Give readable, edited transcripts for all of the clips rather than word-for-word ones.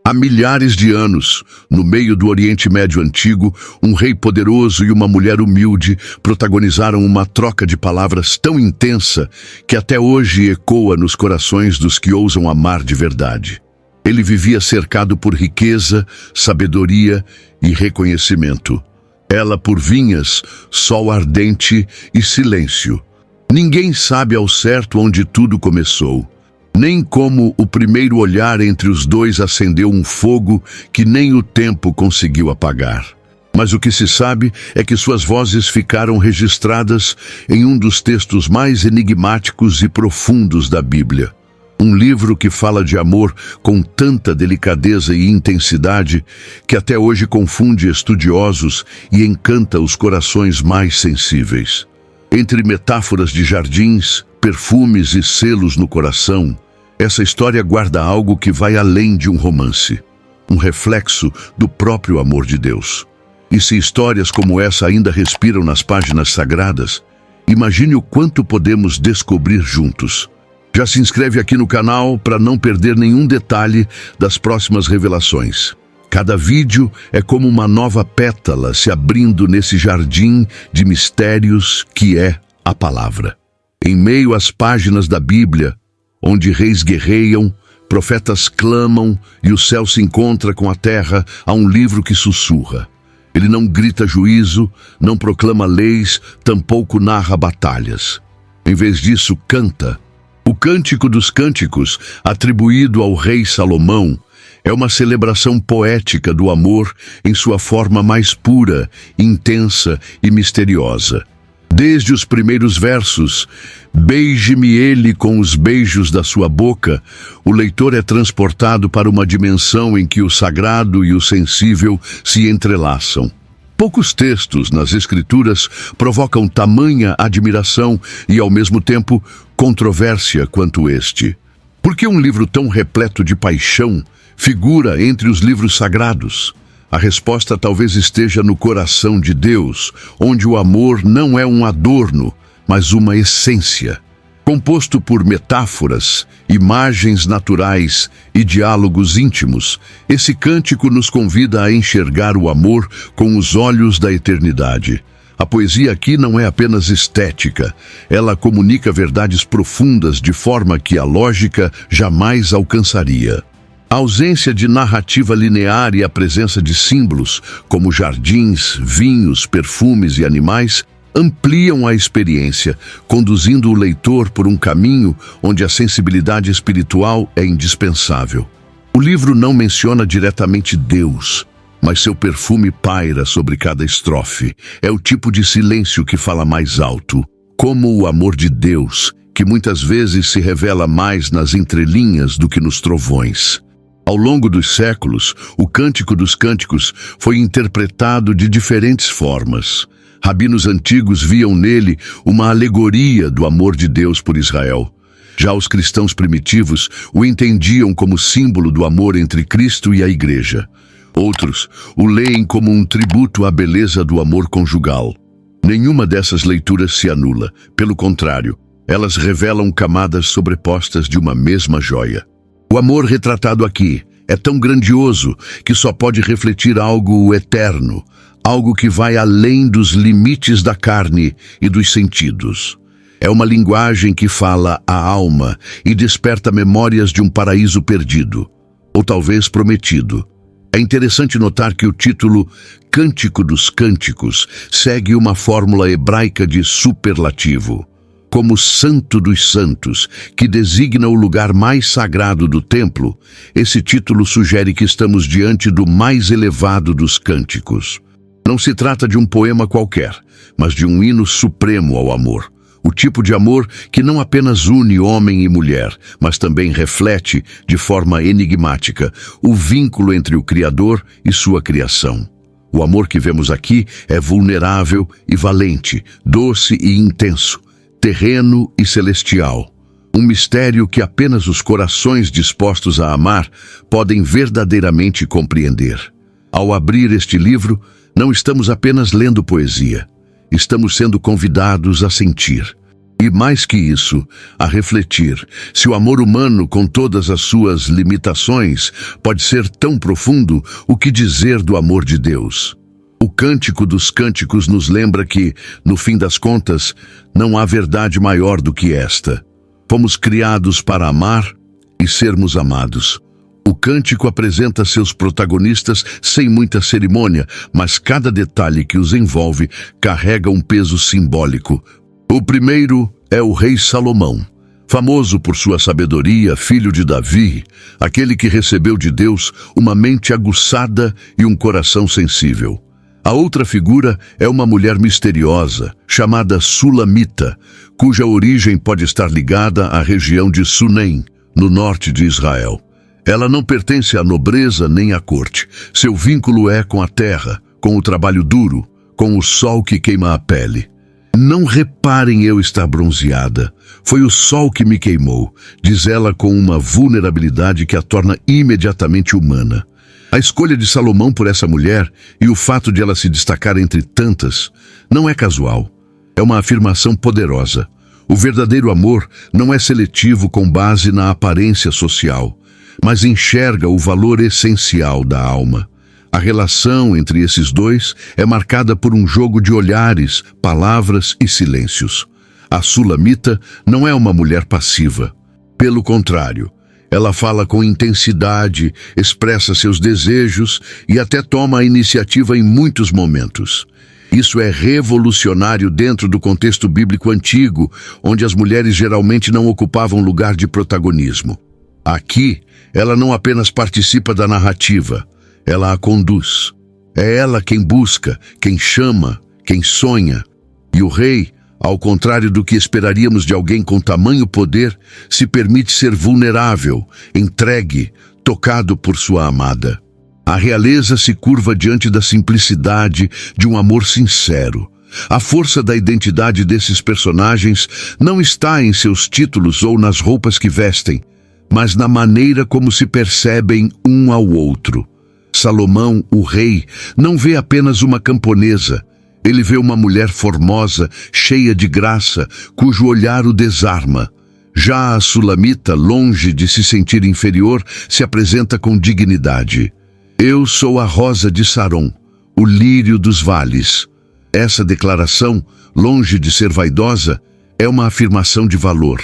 Há milhares de anos, no meio do Oriente Médio Antigo, um rei poderoso e uma mulher humilde protagonizaram uma troca de palavras tão intensa que até hoje ecoa nos corações dos que ousam amar de verdade. Ele vivia cercado por riqueza, sabedoria e reconhecimento. Ela por vinhas, sol ardente e silêncio. Ninguém sabe ao certo onde tudo começou. Nem como o primeiro olhar entre os dois acendeu um fogo que nem o tempo conseguiu apagar. Mas o que se sabe é que suas vozes ficaram registradas em um dos textos mais enigmáticos e profundos da Bíblia. Um livro que fala de amor com tanta delicadeza e intensidade que até hoje confunde estudiosos e encanta os corações mais sensíveis. Entre metáforas de jardins, perfumes e selos no coração, essa história guarda algo que vai além de um romance, um reflexo do próprio amor de Deus. E se histórias como essa ainda respiram nas páginas sagradas, imagine o quanto podemos descobrir juntos. Já se inscreve aqui no canal para não perder nenhum detalhe das próximas revelações. Cada vídeo é como uma nova pétala se abrindo nesse jardim de mistérios que é a palavra. Em meio às páginas da Bíblia, onde reis guerreiam, profetas clamam e o céu se encontra com a terra, há um livro que sussurra. Ele não grita juízo, não proclama leis, tampouco narra batalhas. Em vez disso, canta. O Cântico dos Cânticos, atribuído ao rei Salomão, é uma celebração poética do amor em sua forma mais pura, intensa e misteriosa. Desde os primeiros versos, beije-me ele com os beijos da sua boca, o leitor é transportado para uma dimensão em que o sagrado e o sensível se entrelaçam. Poucos textos nas Escrituras provocam tamanha admiração e, ao mesmo tempo, controvérsia quanto este. Por que um livro tão repleto de paixão figura entre os livros sagrados? A resposta talvez esteja no coração de Deus, onde o amor não é um adorno, mas uma essência. Composto por metáforas, imagens naturais e diálogos íntimos, esse cântico nos convida a enxergar o amor com os olhos da eternidade. A poesia aqui não é apenas estética, ela comunica verdades profundas de forma que a lógica jamais alcançaria. A ausência de narrativa linear e a presença de símbolos, como jardins, vinhos, perfumes e animais, ampliam a experiência, conduzindo o leitor por um caminho onde a sensibilidade espiritual é indispensável. O livro não menciona diretamente Deus, mas seu perfume paira sobre cada estrofe. É o tipo de silêncio que fala mais alto, como o amor de Deus, que muitas vezes se revela mais nas entrelinhas do que nos trovões. Ao longo dos séculos, o Cântico dos Cânticos foi interpretado de diferentes formas. Rabinos antigos viam nele uma alegoria do amor de Deus por Israel. Já os cristãos primitivos o entendiam como símbolo do amor entre Cristo e a Igreja. Outros o leem como um tributo à beleza do amor conjugal. Nenhuma dessas leituras se anula. Pelo contrário, elas revelam camadas sobrepostas de uma mesma joia. O amor retratado aqui é tão grandioso que só pode refletir algo eterno, algo que vai além dos limites da carne e dos sentidos. É uma linguagem que fala à alma e desperta memórias de um paraíso perdido, ou talvez prometido. É interessante notar que o título Cântico dos Cânticos segue uma fórmula hebraica de superlativo. Como Santo dos Santos, que designa o lugar mais sagrado do templo, esse título sugere que estamos diante do mais elevado dos cânticos. Não se trata de um poema qualquer, mas de um hino supremo ao amor. O tipo de amor que não apenas une homem e mulher, mas também reflete, de forma enigmática, o vínculo entre o Criador e sua criação. O amor que vemos aqui é vulnerável e valente, doce e intenso, terreno e celestial. Um mistério que apenas os corações dispostos a amar podem verdadeiramente compreender. Ao abrir este livro, não estamos apenas lendo poesia. Estamos sendo convidados a sentir. E mais que isso, a refletir se o amor humano, com todas as suas limitações, pode ser tão profundo, o que dizer do amor de Deus? O Cântico dos Cânticos nos lembra que, no fim das contas, não há verdade maior do que esta. Fomos criados para amar e sermos amados. O cântico apresenta seus protagonistas sem muita cerimônia, mas cada detalhe que os envolve carrega um peso simbólico. O primeiro é o rei Salomão, famoso por sua sabedoria, filho de Davi, aquele que recebeu de Deus uma mente aguçada e um coração sensível. A outra figura é uma mulher misteriosa, chamada Sulamita, cuja origem pode estar ligada à região de Sunem, no norte de Israel. Ela não pertence à nobreza nem à corte. Seu vínculo é com a terra, com o trabalho duro, com o sol que queima a pele. Não reparem eu estar bronzeada. Foi o sol que me queimou, diz ela com uma vulnerabilidade que a torna imediatamente humana. A escolha de Salomão por essa mulher e o fato de ela se destacar entre tantas não é casual. É uma afirmação poderosa. O verdadeiro amor não é seletivo com base na aparência social, mas enxerga o valor essencial da alma. A relação entre esses dois é marcada por um jogo de olhares, palavras e silêncios. A Sulamita não é uma mulher passiva. Pelo contrário, ela fala com intensidade, expressa seus desejos e até toma a iniciativa em muitos momentos. Isso é revolucionário dentro do contexto bíblico antigo, onde as mulheres geralmente não ocupavam lugar de protagonismo. Aqui, ela não apenas participa da narrativa, ela a conduz. É ela quem busca, quem chama, quem sonha. E o rei, ao contrário do que esperaríamos de alguém com tamanho poder, se permite ser vulnerável, entregue, tocado por sua amada. A realeza se curva diante da simplicidade de um amor sincero. A força da identidade desses personagens não está em seus títulos ou nas roupas que vestem, mas na maneira como se percebem um ao outro. Salomão, o rei, não vê apenas uma camponesa. Ele vê uma mulher formosa, cheia de graça, cujo olhar o desarma. Já a Sulamita, longe de se sentir inferior, se apresenta com dignidade. Eu sou a rosa de Saron, o lírio dos vales. Essa declaração, longe de ser vaidosa, é uma afirmação de valor.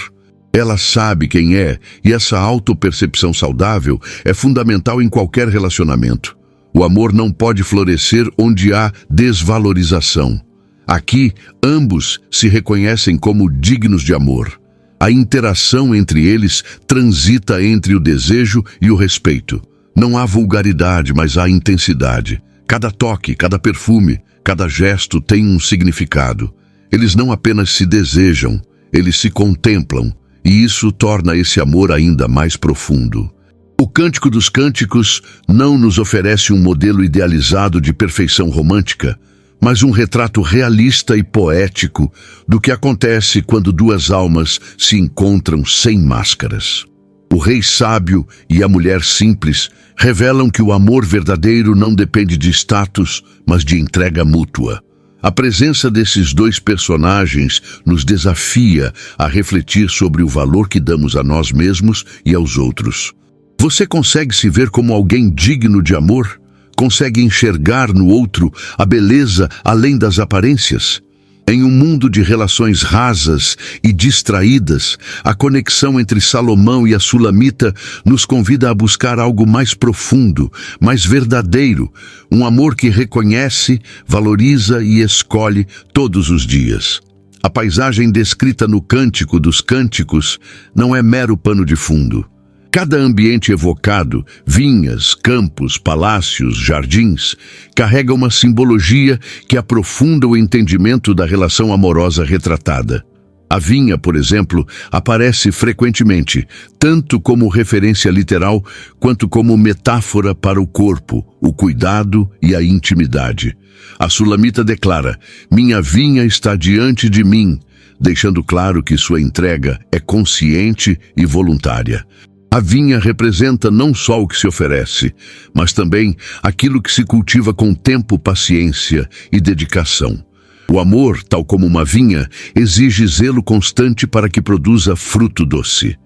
Ela sabe quem é, e essa autopercepção saudável é fundamental em qualquer relacionamento. O amor não pode florescer onde há desvalorização. Aqui, ambos se reconhecem como dignos de amor. A interação entre eles transita entre o desejo e o respeito. Não há vulgaridade, mas há intensidade. Cada toque, cada perfume, cada gesto tem um significado. Eles não apenas se desejam, eles se contemplam. E isso torna esse amor ainda mais profundo. O Cântico dos Cânticos não nos oferece um modelo idealizado de perfeição romântica, mas um retrato realista e poético do que acontece quando duas almas se encontram sem máscaras. O rei sábio e a mulher simples revelam que o amor verdadeiro não depende de status, mas de entrega mútua. A presença desses dois personagens nos desafia a refletir sobre o valor que damos a nós mesmos e aos outros. Você consegue se ver como alguém digno de amor? Consegue enxergar no outro a beleza além das aparências? Em um mundo de relações rasas e distraídas, a conexão entre Salomão e a Sulamita nos convida a buscar algo mais profundo, mais verdadeiro, um amor que reconhece, valoriza e escolhe todos os dias. A paisagem descrita no Cântico dos Cânticos não é mero pano de fundo. Cada ambiente evocado, vinhas, campos, palácios, jardins, carrega uma simbologia que aprofunda o entendimento da relação amorosa retratada. A vinha, por exemplo, aparece frequentemente, tanto como referência literal, quanto como metáfora para o corpo, o cuidado e a intimidade. A Sulamita declara: "Minha vinha está diante de mim", deixando claro que sua entrega é consciente e voluntária. A vinha representa não só o que se oferece, mas também aquilo que se cultiva com tempo, paciência e dedicação. O amor, tal como uma vinha, exige zelo constante para que produza fruto doce.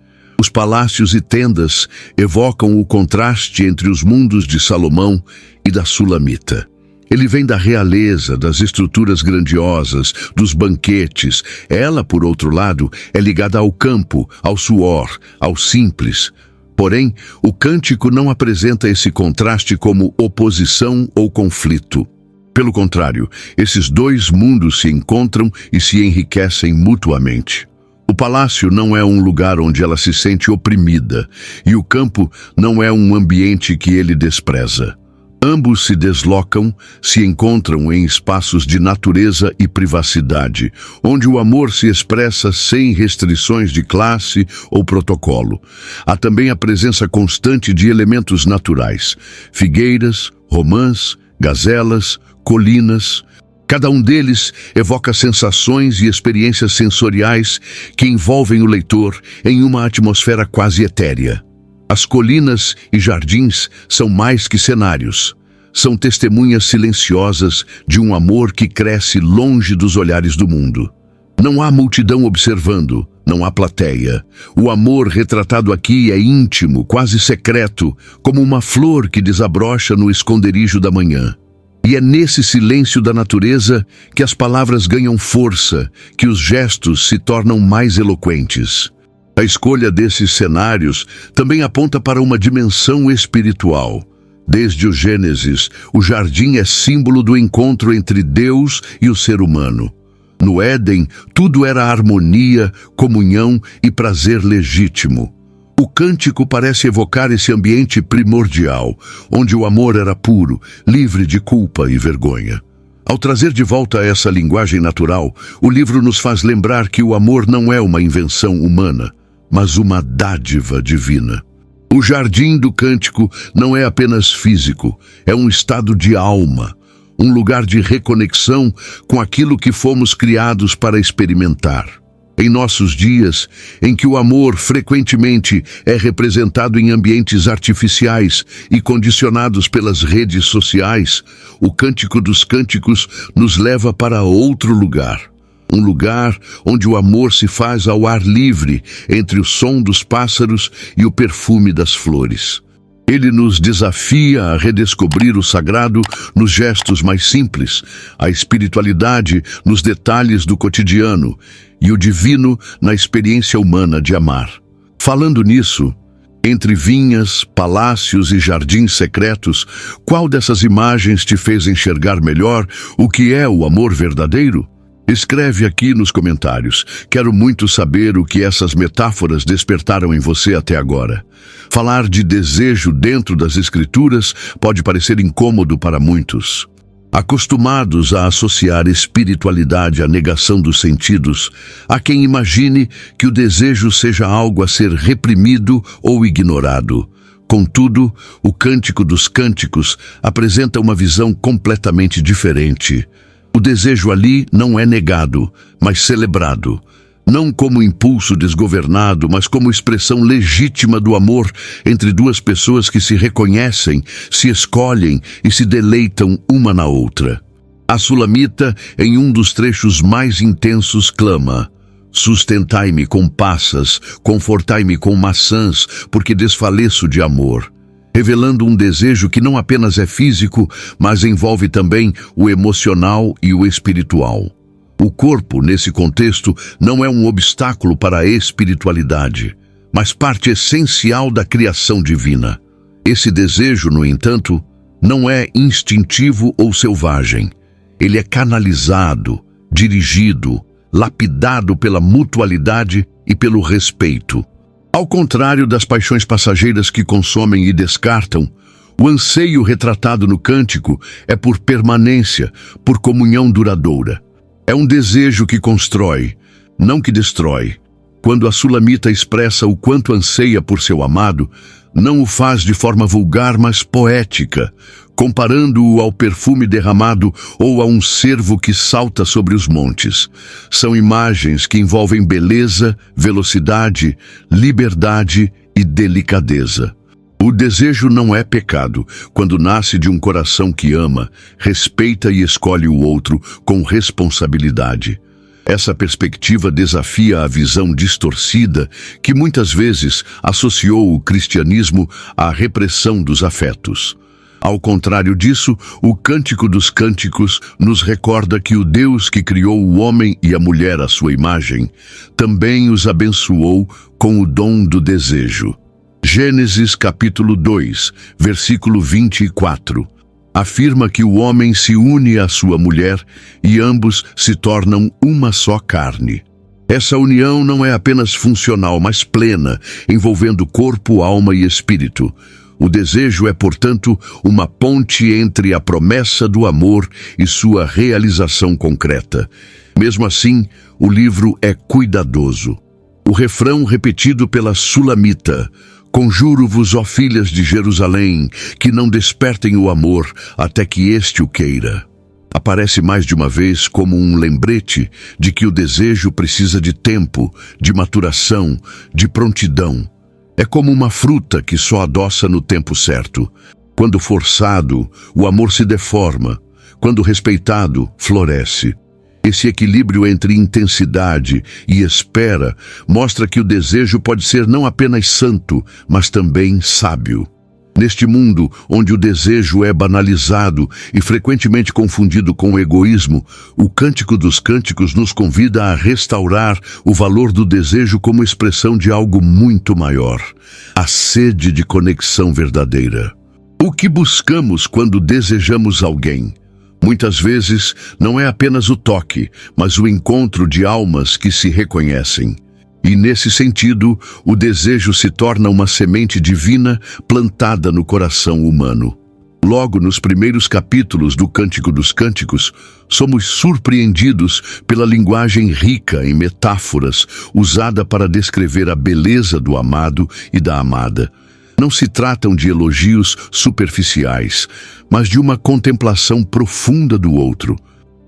Os palácios e tendas evocam o contraste entre os mundos de Salomão e da Sulamita. Ele vem da realeza, das estruturas grandiosas, dos banquetes. Ela, por outro lado, é ligada ao campo, ao suor, ao simples. Porém, o cântico não apresenta esse contraste como oposição ou conflito. Pelo contrário, esses dois mundos se encontram e se enriquecem mutuamente. O palácio não é um lugar onde ela se sente oprimida, e o campo não é um ambiente que ele despreza. Ambos se deslocam, se encontram em espaços de natureza e privacidade, onde o amor se expressa sem restrições de classe ou protocolo. Há também a presença constante de elementos naturais: figueiras, romãs, gazelas, colinas. Cada um deles evoca sensações e experiências sensoriais que envolvem o leitor em uma atmosfera quase etérea. As colinas e jardins são mais que cenários. São testemunhas silenciosas de um amor que cresce longe dos olhares do mundo. Não há multidão observando, não há plateia. O amor retratado aqui é íntimo, quase secreto, como uma flor que desabrocha no esconderijo da manhã. E é nesse silêncio da natureza que as palavras ganham força, que os gestos se tornam mais eloquentes. A escolha desses cenários também aponta para uma dimensão espiritual. Desde o Gênesis, o jardim é símbolo do encontro entre Deus e o ser humano. No Éden, tudo era harmonia, comunhão e prazer legítimo. O cântico parece evocar esse ambiente primordial, onde o amor era puro, livre de culpa e vergonha. Ao trazer de volta essa linguagem natural, o livro nos faz lembrar que o amor não é uma invenção humana, mas uma dádiva divina. O jardim do cântico não é apenas físico, é um estado de alma, um lugar de reconexão com aquilo que fomos criados para experimentar. Em nossos dias, em que o amor frequentemente é representado em ambientes artificiais e condicionados pelas redes sociais, o Cântico dos Cânticos nos leva para outro lugar. Um lugar onde o amor se faz ao ar livre, entre o som dos pássaros e o perfume das flores. Ele nos desafia a redescobrir o sagrado nos gestos mais simples, a espiritualidade nos detalhes do cotidiano e o divino na experiência humana de amar. Falando nisso, entre vinhas, palácios e jardins secretos, qual dessas imagens te fez enxergar melhor o que é o amor verdadeiro? Escreve aqui nos comentários. Quero muito saber o que essas metáforas despertaram em você até agora. Falar de desejo dentro das Escrituras pode parecer incômodo para muitos. Acostumados a associar espiritualidade à negação dos sentidos, há quem imagine que o desejo seja algo a ser reprimido ou ignorado. Contudo, o Cântico dos Cânticos apresenta uma visão completamente diferente. O desejo ali não é negado, mas celebrado. Não como impulso desgovernado, mas como expressão legítima do amor entre duas pessoas que se reconhecem, se escolhem e se deleitam uma na outra. A Sulamita, em um dos trechos mais intensos, clama: sustentai-me com passas, confortai-me com maçãs, porque desfaleço de amor. Revelando um desejo que não apenas é físico, mas envolve também o emocional e o espiritual. O corpo, nesse contexto, não é um obstáculo para a espiritualidade, mas parte essencial da criação divina. Esse desejo, no entanto, não é instintivo ou selvagem. Ele é canalizado, dirigido, lapidado pela mutualidade e pelo respeito. Ao contrário das paixões passageiras que consomem e descartam, o anseio retratado no cântico é por permanência, por comunhão duradoura. É um desejo que constrói, não que destrói. Quando a Sulamita expressa o quanto anseia por seu amado, não o faz de forma vulgar, mas poética, comparando-o ao perfume derramado ou a um cervo que salta sobre os montes. São imagens que envolvem beleza, velocidade, liberdade e delicadeza. O desejo não é pecado quando nasce de um coração que ama, respeita e escolhe o outro com responsabilidade. Essa perspectiva desafia a visão distorcida que muitas vezes associou o cristianismo à repressão dos afetos. Ao contrário disso, o Cântico dos Cânticos nos recorda que o Deus que criou o homem e a mulher à sua imagem também os abençoou com o dom do desejo. Gênesis capítulo 2, versículo 24, afirma que o homem se une à sua mulher e ambos se tornam uma só carne. Essa união não é apenas funcional, mas plena, envolvendo corpo, alma e espírito. O desejo é, portanto, uma ponte entre a promessa do amor e sua realização concreta. Mesmo assim, o livro é cuidadoso. O refrão repetido pela Sulamita: "Conjuro-vos, ó filhas de Jerusalém, que não despertem o amor até que este o queira", aparece mais de uma vez como um lembrete de que o desejo precisa de tempo, de maturação, de prontidão. É como uma fruta que só adoça no tempo certo. Quando forçado, o amor se deforma. Quando respeitado, floresce. Esse equilíbrio entre intensidade e espera mostra que o desejo pode ser não apenas santo, mas também sábio. Neste mundo, onde o desejo é banalizado e frequentemente confundido com o egoísmo, o Cântico dos Cânticos nos convida a restaurar o valor do desejo como expressão de algo muito maior: a sede de conexão verdadeira. O que buscamos quando desejamos alguém? Muitas vezes, não é apenas o toque, mas o encontro de almas que se reconhecem. E nesse sentido, o desejo se torna uma semente divina plantada no coração humano. Logo nos primeiros capítulos do Cântico dos Cânticos, somos surpreendidos pela linguagem rica em metáforas usada para descrever a beleza do amado e da amada. Não se tratam de elogios superficiais, mas de uma contemplação profunda do outro.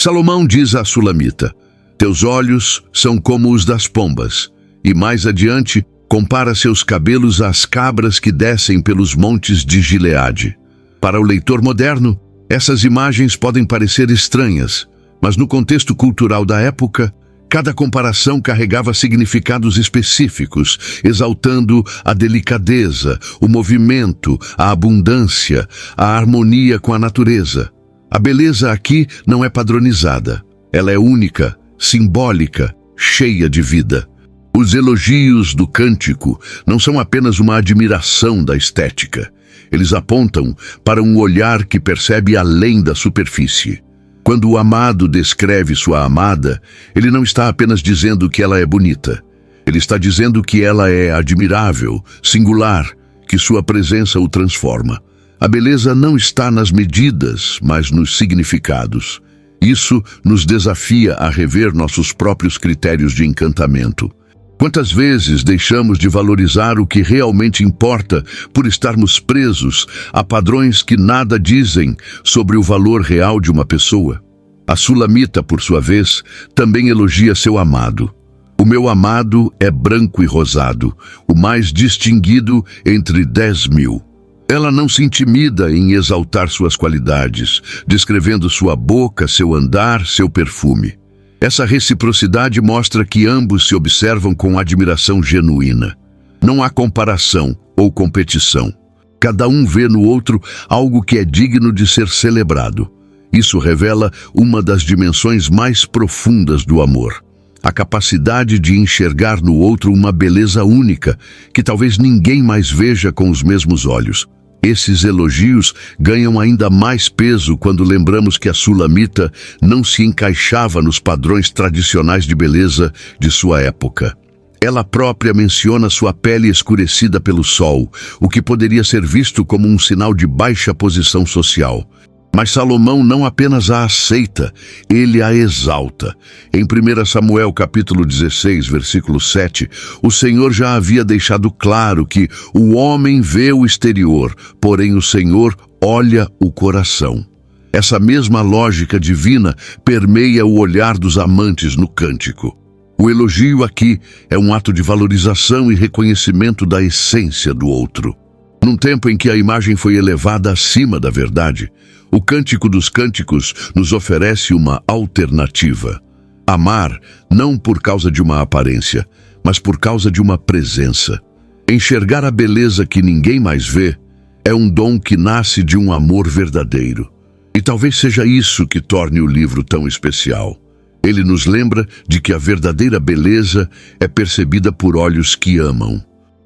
Salomão diz à Sulamita: "Teus olhos são como os das pombas", e mais adiante compara seus cabelos às cabras que descem pelos montes de Gileade. Para o leitor moderno, essas imagens podem parecer estranhas, mas no contexto cultural da época, cada comparação carregava significados específicos, exaltando a delicadeza, o movimento, a abundância, a harmonia com a natureza. A beleza aqui não é padronizada. Ela é única, simbólica, cheia de vida. Os elogios do cântico não são apenas uma admiração da estética. Eles apontam para um olhar que percebe além da superfície. Quando o amado descreve sua amada, ele não está apenas dizendo que ela é bonita. Ele está dizendo que ela é admirável, singular, que sua presença o transforma. A beleza não está nas medidas, mas nos significados. Isso nos desafia a rever nossos próprios critérios de encantamento. Quantas vezes deixamos de valorizar o que realmente importa por estarmos presos a padrões que nada dizem sobre o valor real de uma pessoa? A Sulamita, por sua vez, também elogia seu amado. "O meu amado é branco e rosado, o mais distinguido entre 10.000. Ela não se intimida em exaltar suas qualidades, descrevendo sua boca, seu andar, seu perfume. Essa reciprocidade mostra que ambos se observam com admiração genuína. Não há comparação ou competição. Cada um vê no outro algo que é digno de ser celebrado. Isso revela uma das dimensões mais profundas do amor: a capacidade de enxergar no outro uma beleza única, que talvez ninguém mais veja com os mesmos olhos. Esses elogios ganham ainda mais peso quando lembramos que a Sulamita não se encaixava nos padrões tradicionais de beleza de sua época. Ela própria menciona sua pele escurecida pelo sol, o que poderia ser visto como um sinal de baixa posição social. Mas Salomão não apenas a aceita, ele a exalta. Em 1 Samuel capítulo 16, versículo 7, o Senhor já havia deixado claro que o homem vê o exterior, porém o Senhor olha o coração. Essa mesma lógica divina permeia o olhar dos amantes no cântico. O elogio aqui é um ato de valorização e reconhecimento da essência do outro. Num tempo em que a imagem foi elevada acima da verdade, o Cântico dos Cânticos nos oferece uma alternativa. Amar não por causa de uma aparência, mas por causa de uma presença. Enxergar a beleza que ninguém mais vê é um dom que nasce de um amor verdadeiro. E talvez seja isso que torne o livro tão especial. Ele nos lembra de que a verdadeira beleza é percebida por olhos que amam.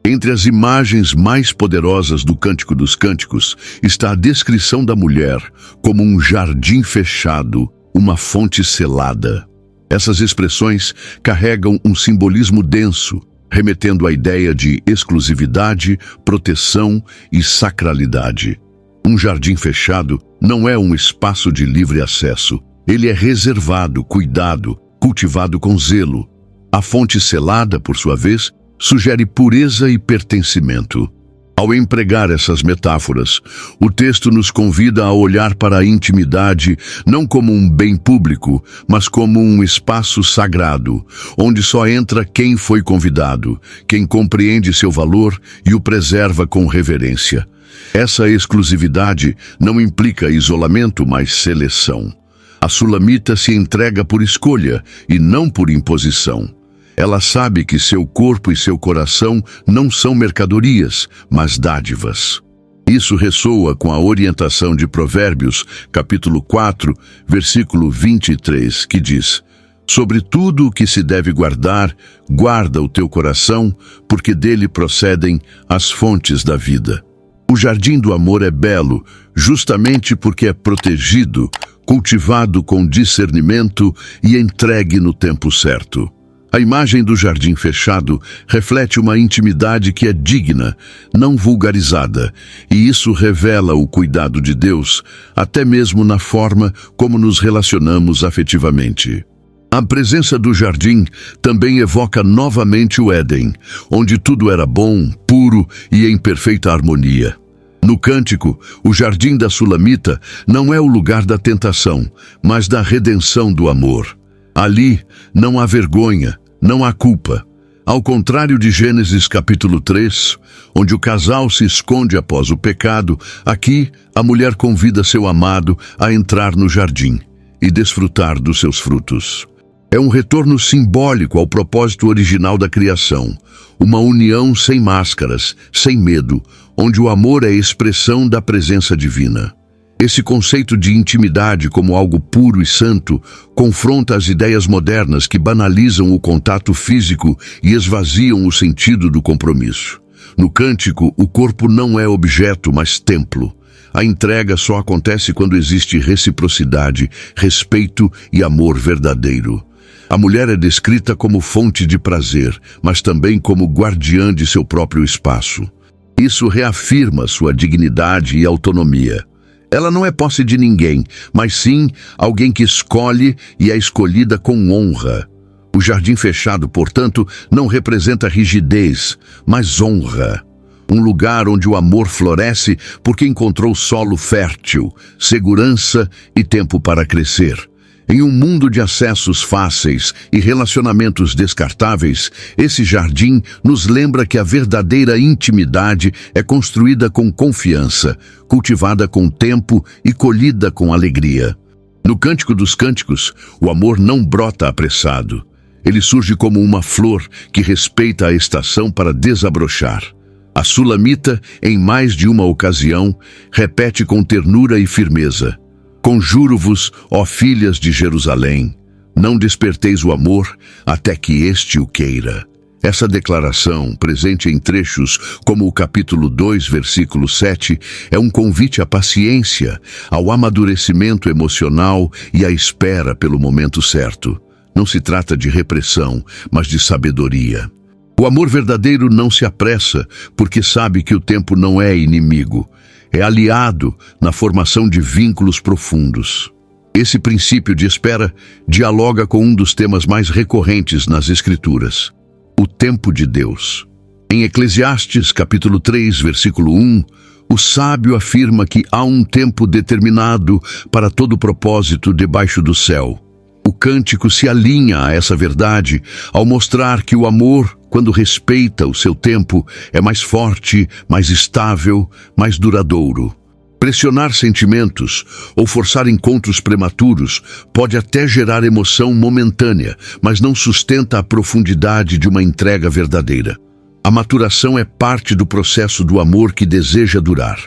Entre as imagens mais poderosas do Cântico dos Cânticos está a descrição da mulher como um jardim fechado, uma fonte selada. Essas expressões carregam um simbolismo denso, remetendo à ideia de exclusividade, proteção e sacralidade. Um jardim fechado não é um espaço de livre acesso. Ele é reservado, cuidado, cultivado com zelo. A fonte selada, por sua vez, sugere pureza e pertencimento. Ao empregar essas metáforas, o texto nos convida a olhar para a intimidade não como um bem público, mas como um espaço sagrado, onde só entra quem foi convidado, quem compreende seu valor e o preserva com reverência. Essa exclusividade não implica isolamento, mas seleção. A sulamita se entrega por escolha e não por imposição. Ela sabe que seu corpo e seu coração não são mercadorias, mas dádivas. Isso ressoa com a orientação de Provérbios, capítulo 4, versículo 23, que diz: sobre tudo o que se deve guardar, guarda o teu coração, porque dele procedem as fontes da vida. O jardim do amor é belo, justamente porque é protegido, cultivado com discernimento e entregue no tempo certo. A imagem do jardim fechado reflete uma intimidade que é digna, não vulgarizada, e isso revela o cuidado de Deus, até mesmo na forma como nos relacionamos afetivamente. A presença do jardim também evoca novamente o Éden, onde tudo era bom, puro e em perfeita harmonia. No Cântico, o jardim da Sulamita não é o lugar da tentação, mas da redenção do amor. Ali não há vergonha, não há culpa. Ao contrário de Gênesis capítulo 3, onde o casal se esconde após o pecado, aqui a mulher convida seu amado a entrar no jardim e desfrutar dos seus frutos. É um retorno simbólico ao propósito original da criação, uma união sem máscaras, sem medo, onde o amor é expressão da presença divina. Esse conceito de intimidade como algo puro e santo confronta as ideias modernas que banalizam o contato físico e esvaziam o sentido do compromisso. No Cântico, o corpo não é objeto, mas templo. A entrega só acontece quando existe reciprocidade, respeito e amor verdadeiro. A mulher é descrita como fonte de prazer, mas também como guardiã de seu próprio espaço. Isso reafirma sua dignidade e autonomia. Ela não é posse de ninguém, mas sim alguém que escolhe e é escolhida com honra. O jardim fechado, portanto, não representa rigidez, mas honra. Um lugar onde o amor floresce porque encontrou solo fértil, segurança e tempo para crescer. Em um mundo de acessos fáceis e relacionamentos descartáveis, esse jardim nos lembra que a verdadeira intimidade é construída com confiança, cultivada com tempo e colhida com alegria. No Cântico dos Cânticos, o amor não brota apressado. Ele surge como uma flor que respeita a estação para desabrochar. A Sulamita, em mais de uma ocasião, repete com ternura e firmeza: conjuro-vos, ó filhas de Jerusalém, não desperteis o amor até que este o queira. Essa declaração, presente em trechos como o capítulo 2, versículo 7, é um convite à paciência, ao amadurecimento emocional e à espera pelo momento certo. Não se trata de repressão, mas de sabedoria. O amor verdadeiro não se apressa, porque sabe que o tempo não é inimigo. É aliado na formação de vínculos profundos. Esse princípio de espera dialoga com um dos temas mais recorrentes nas Escrituras: o tempo de Deus. Em Eclesiastes, capítulo 3, versículo 1, o sábio afirma que há um tempo determinado para todo propósito debaixo do céu. O Cântico se alinha a essa verdade ao mostrar que o amor, quando respeita o seu tempo, é mais forte, mais estável, mais duradouro. Pressionar sentimentos ou forçar encontros prematuros pode até gerar emoção momentânea, mas não sustenta a profundidade de uma entrega verdadeira. A maturação é parte do processo do amor que deseja durar.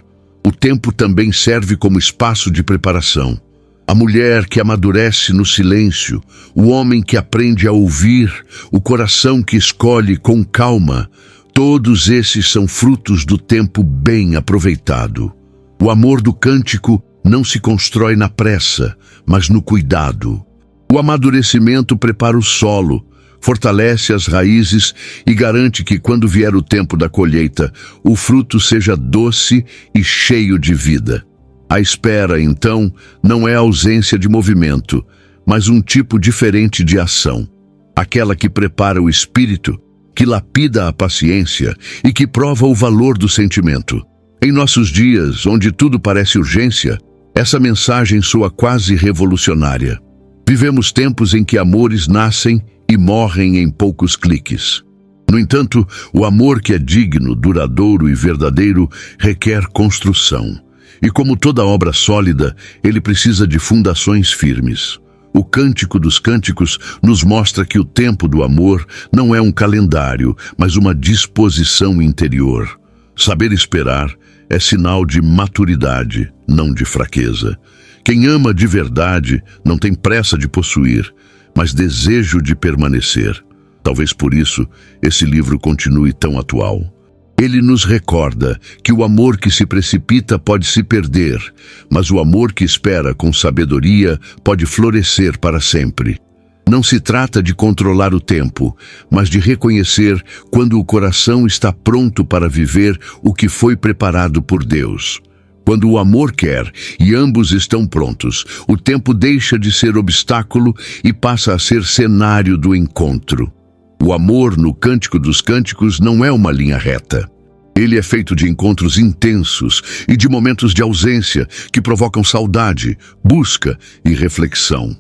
O tempo também serve como espaço de preparação. A mulher que amadurece no silêncio, o homem que aprende a ouvir, o coração que escolhe com calma, todos esses são frutos do tempo bem aproveitado. O amor do cântico não se constrói na pressa, mas no cuidado. O amadurecimento prepara o solo, fortalece as raízes e garante que, quando vier o tempo da colheita, o fruto seja doce e cheio de vida. A espera, então, não é ausência de movimento, mas um tipo diferente de ação. Aquela que prepara o espírito, que lapida a paciência e que prova o valor do sentimento. Em nossos dias, onde tudo parece urgência, essa mensagem soa quase revolucionária. Vivemos tempos em que amores nascem e morrem em poucos cliques. No entanto, o amor que é digno, duradouro e verdadeiro requer construção. E como toda obra sólida, ele precisa de fundações firmes. O Cântico dos Cânticos nos mostra que o tempo do amor não é um calendário, mas uma disposição interior. Saber esperar é sinal de maturidade, não de fraqueza. Quem ama de verdade não tem pressa de possuir, mas desejo de permanecer. Talvez por isso esse livro continue tão atual. Ele nos recorda que o amor que se precipita pode se perder, mas o amor que espera com sabedoria pode florescer para sempre. Não se trata de controlar o tempo, mas de reconhecer quando o coração está pronto para viver o que foi preparado por Deus. Quando o amor quer e ambos estão prontos, o tempo deixa de ser obstáculo e passa a ser cenário do encontro. O amor no Cântico dos Cânticos não é uma linha reta. Ele é feito de encontros intensos e de momentos de ausência que provocam saudade, busca e reflexão.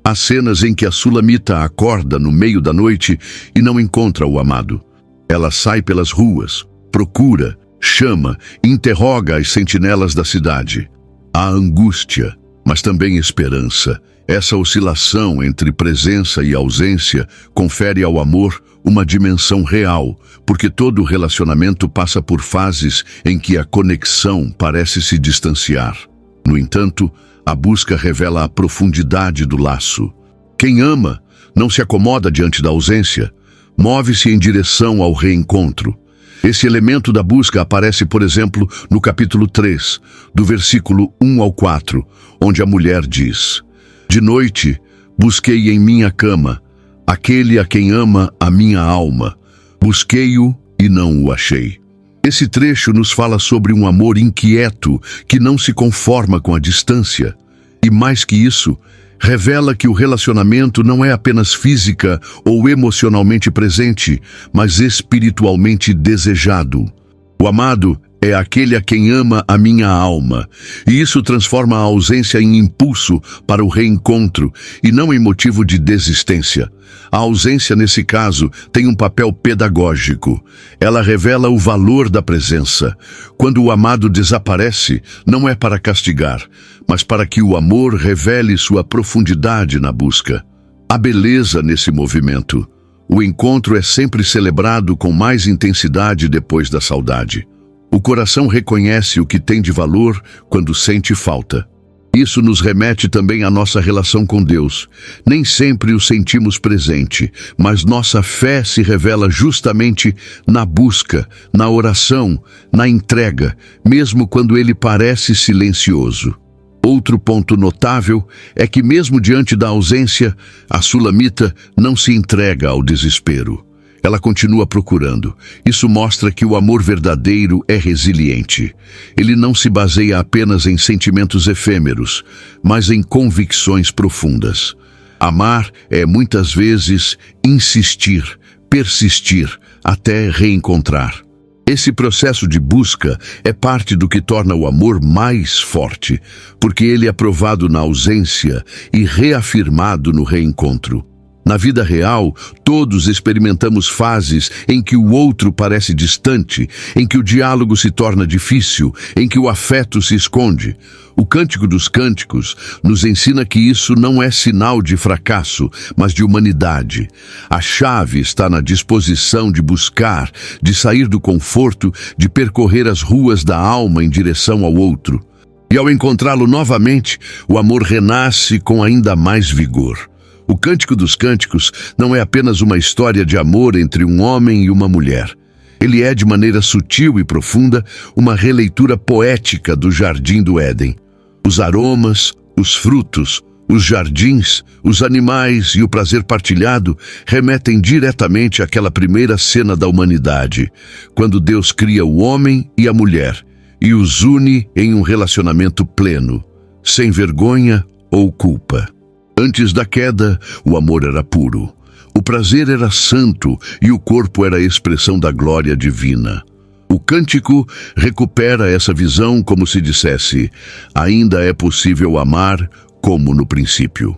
Há cenas em que a Sulamita acorda no meio da noite e não encontra o amado. Ela sai pelas ruas, procura, chama, interroga as sentinelas da cidade. Há angústia, mas também esperança. Essa oscilação entre presença e ausência confere ao amor uma dimensão real, porque todo relacionamento passa por fases em que a conexão parece se distanciar. No entanto, a busca revela a profundidade do laço. Quem ama não se acomoda diante da ausência, move-se em direção ao reencontro. Esse elemento da busca aparece, por exemplo, no capítulo 3, do versículo 1 ao 4, onde a mulher diz: "De noite busquei em minha cama aquele a quem ama a minha alma. Busquei-o e não o achei." Esse trecho nos fala sobre um amor inquieto que não se conforma com a distância. E mais que isso, revela que o relacionamento não é apenas física ou emocionalmente presente, mas espiritualmente desejado. O amado é aquele a quem ama a minha alma, e isso transforma a ausência em impulso para o reencontro e não em motivo de desistência. A ausência, nesse caso, tem um papel pedagógico. Ela revela o valor da presença. Quando o amado desaparece, não é para castigar, mas para que o amor revele sua profundidade na busca. Há beleza nesse movimento. O encontro é sempre celebrado com mais intensidade depois da saudade. O coração reconhece o que tem de valor quando sente falta. Isso nos remete também à nossa relação com Deus. Nem sempre o sentimos presente, mas nossa fé se revela justamente na busca, na oração, na entrega, mesmo quando ele parece silencioso. Outro ponto notável é que, mesmo diante da ausência, a Sulamita não se entrega ao desespero. Ela continua procurando. Isso mostra que o amor verdadeiro é resiliente. Ele não se baseia apenas em sentimentos efêmeros, mas em convicções profundas. Amar é, muitas vezes, insistir, persistir, até reencontrar. Esse processo de busca é parte do que torna o amor mais forte, porque ele é provado na ausência e reafirmado no reencontro. Na vida real, todos experimentamos fases em que o outro parece distante, em que o diálogo se torna difícil, em que o afeto se esconde. O Cântico dos Cânticos nos ensina que isso não é sinal de fracasso, mas de humanidade. A chave está na disposição de buscar, de sair do conforto, de percorrer as ruas da alma em direção ao outro. E ao encontrá-lo novamente, o amor renasce com ainda mais vigor. O Cântico dos Cânticos não é apenas uma história de amor entre um homem e uma mulher. Ele é, de maneira sutil e profunda, uma releitura poética do Jardim do Éden. Os aromas, os frutos, os jardins, os animais e o prazer partilhado remetem diretamente àquela primeira cena da humanidade, quando Deus cria o homem e a mulher e os une em um relacionamento pleno, sem vergonha ou culpa. Antes da queda, o amor era puro, o prazer era santo e o corpo era a expressão da glória divina. O cântico recupera essa visão como se dissesse: ainda é possível amar como no princípio.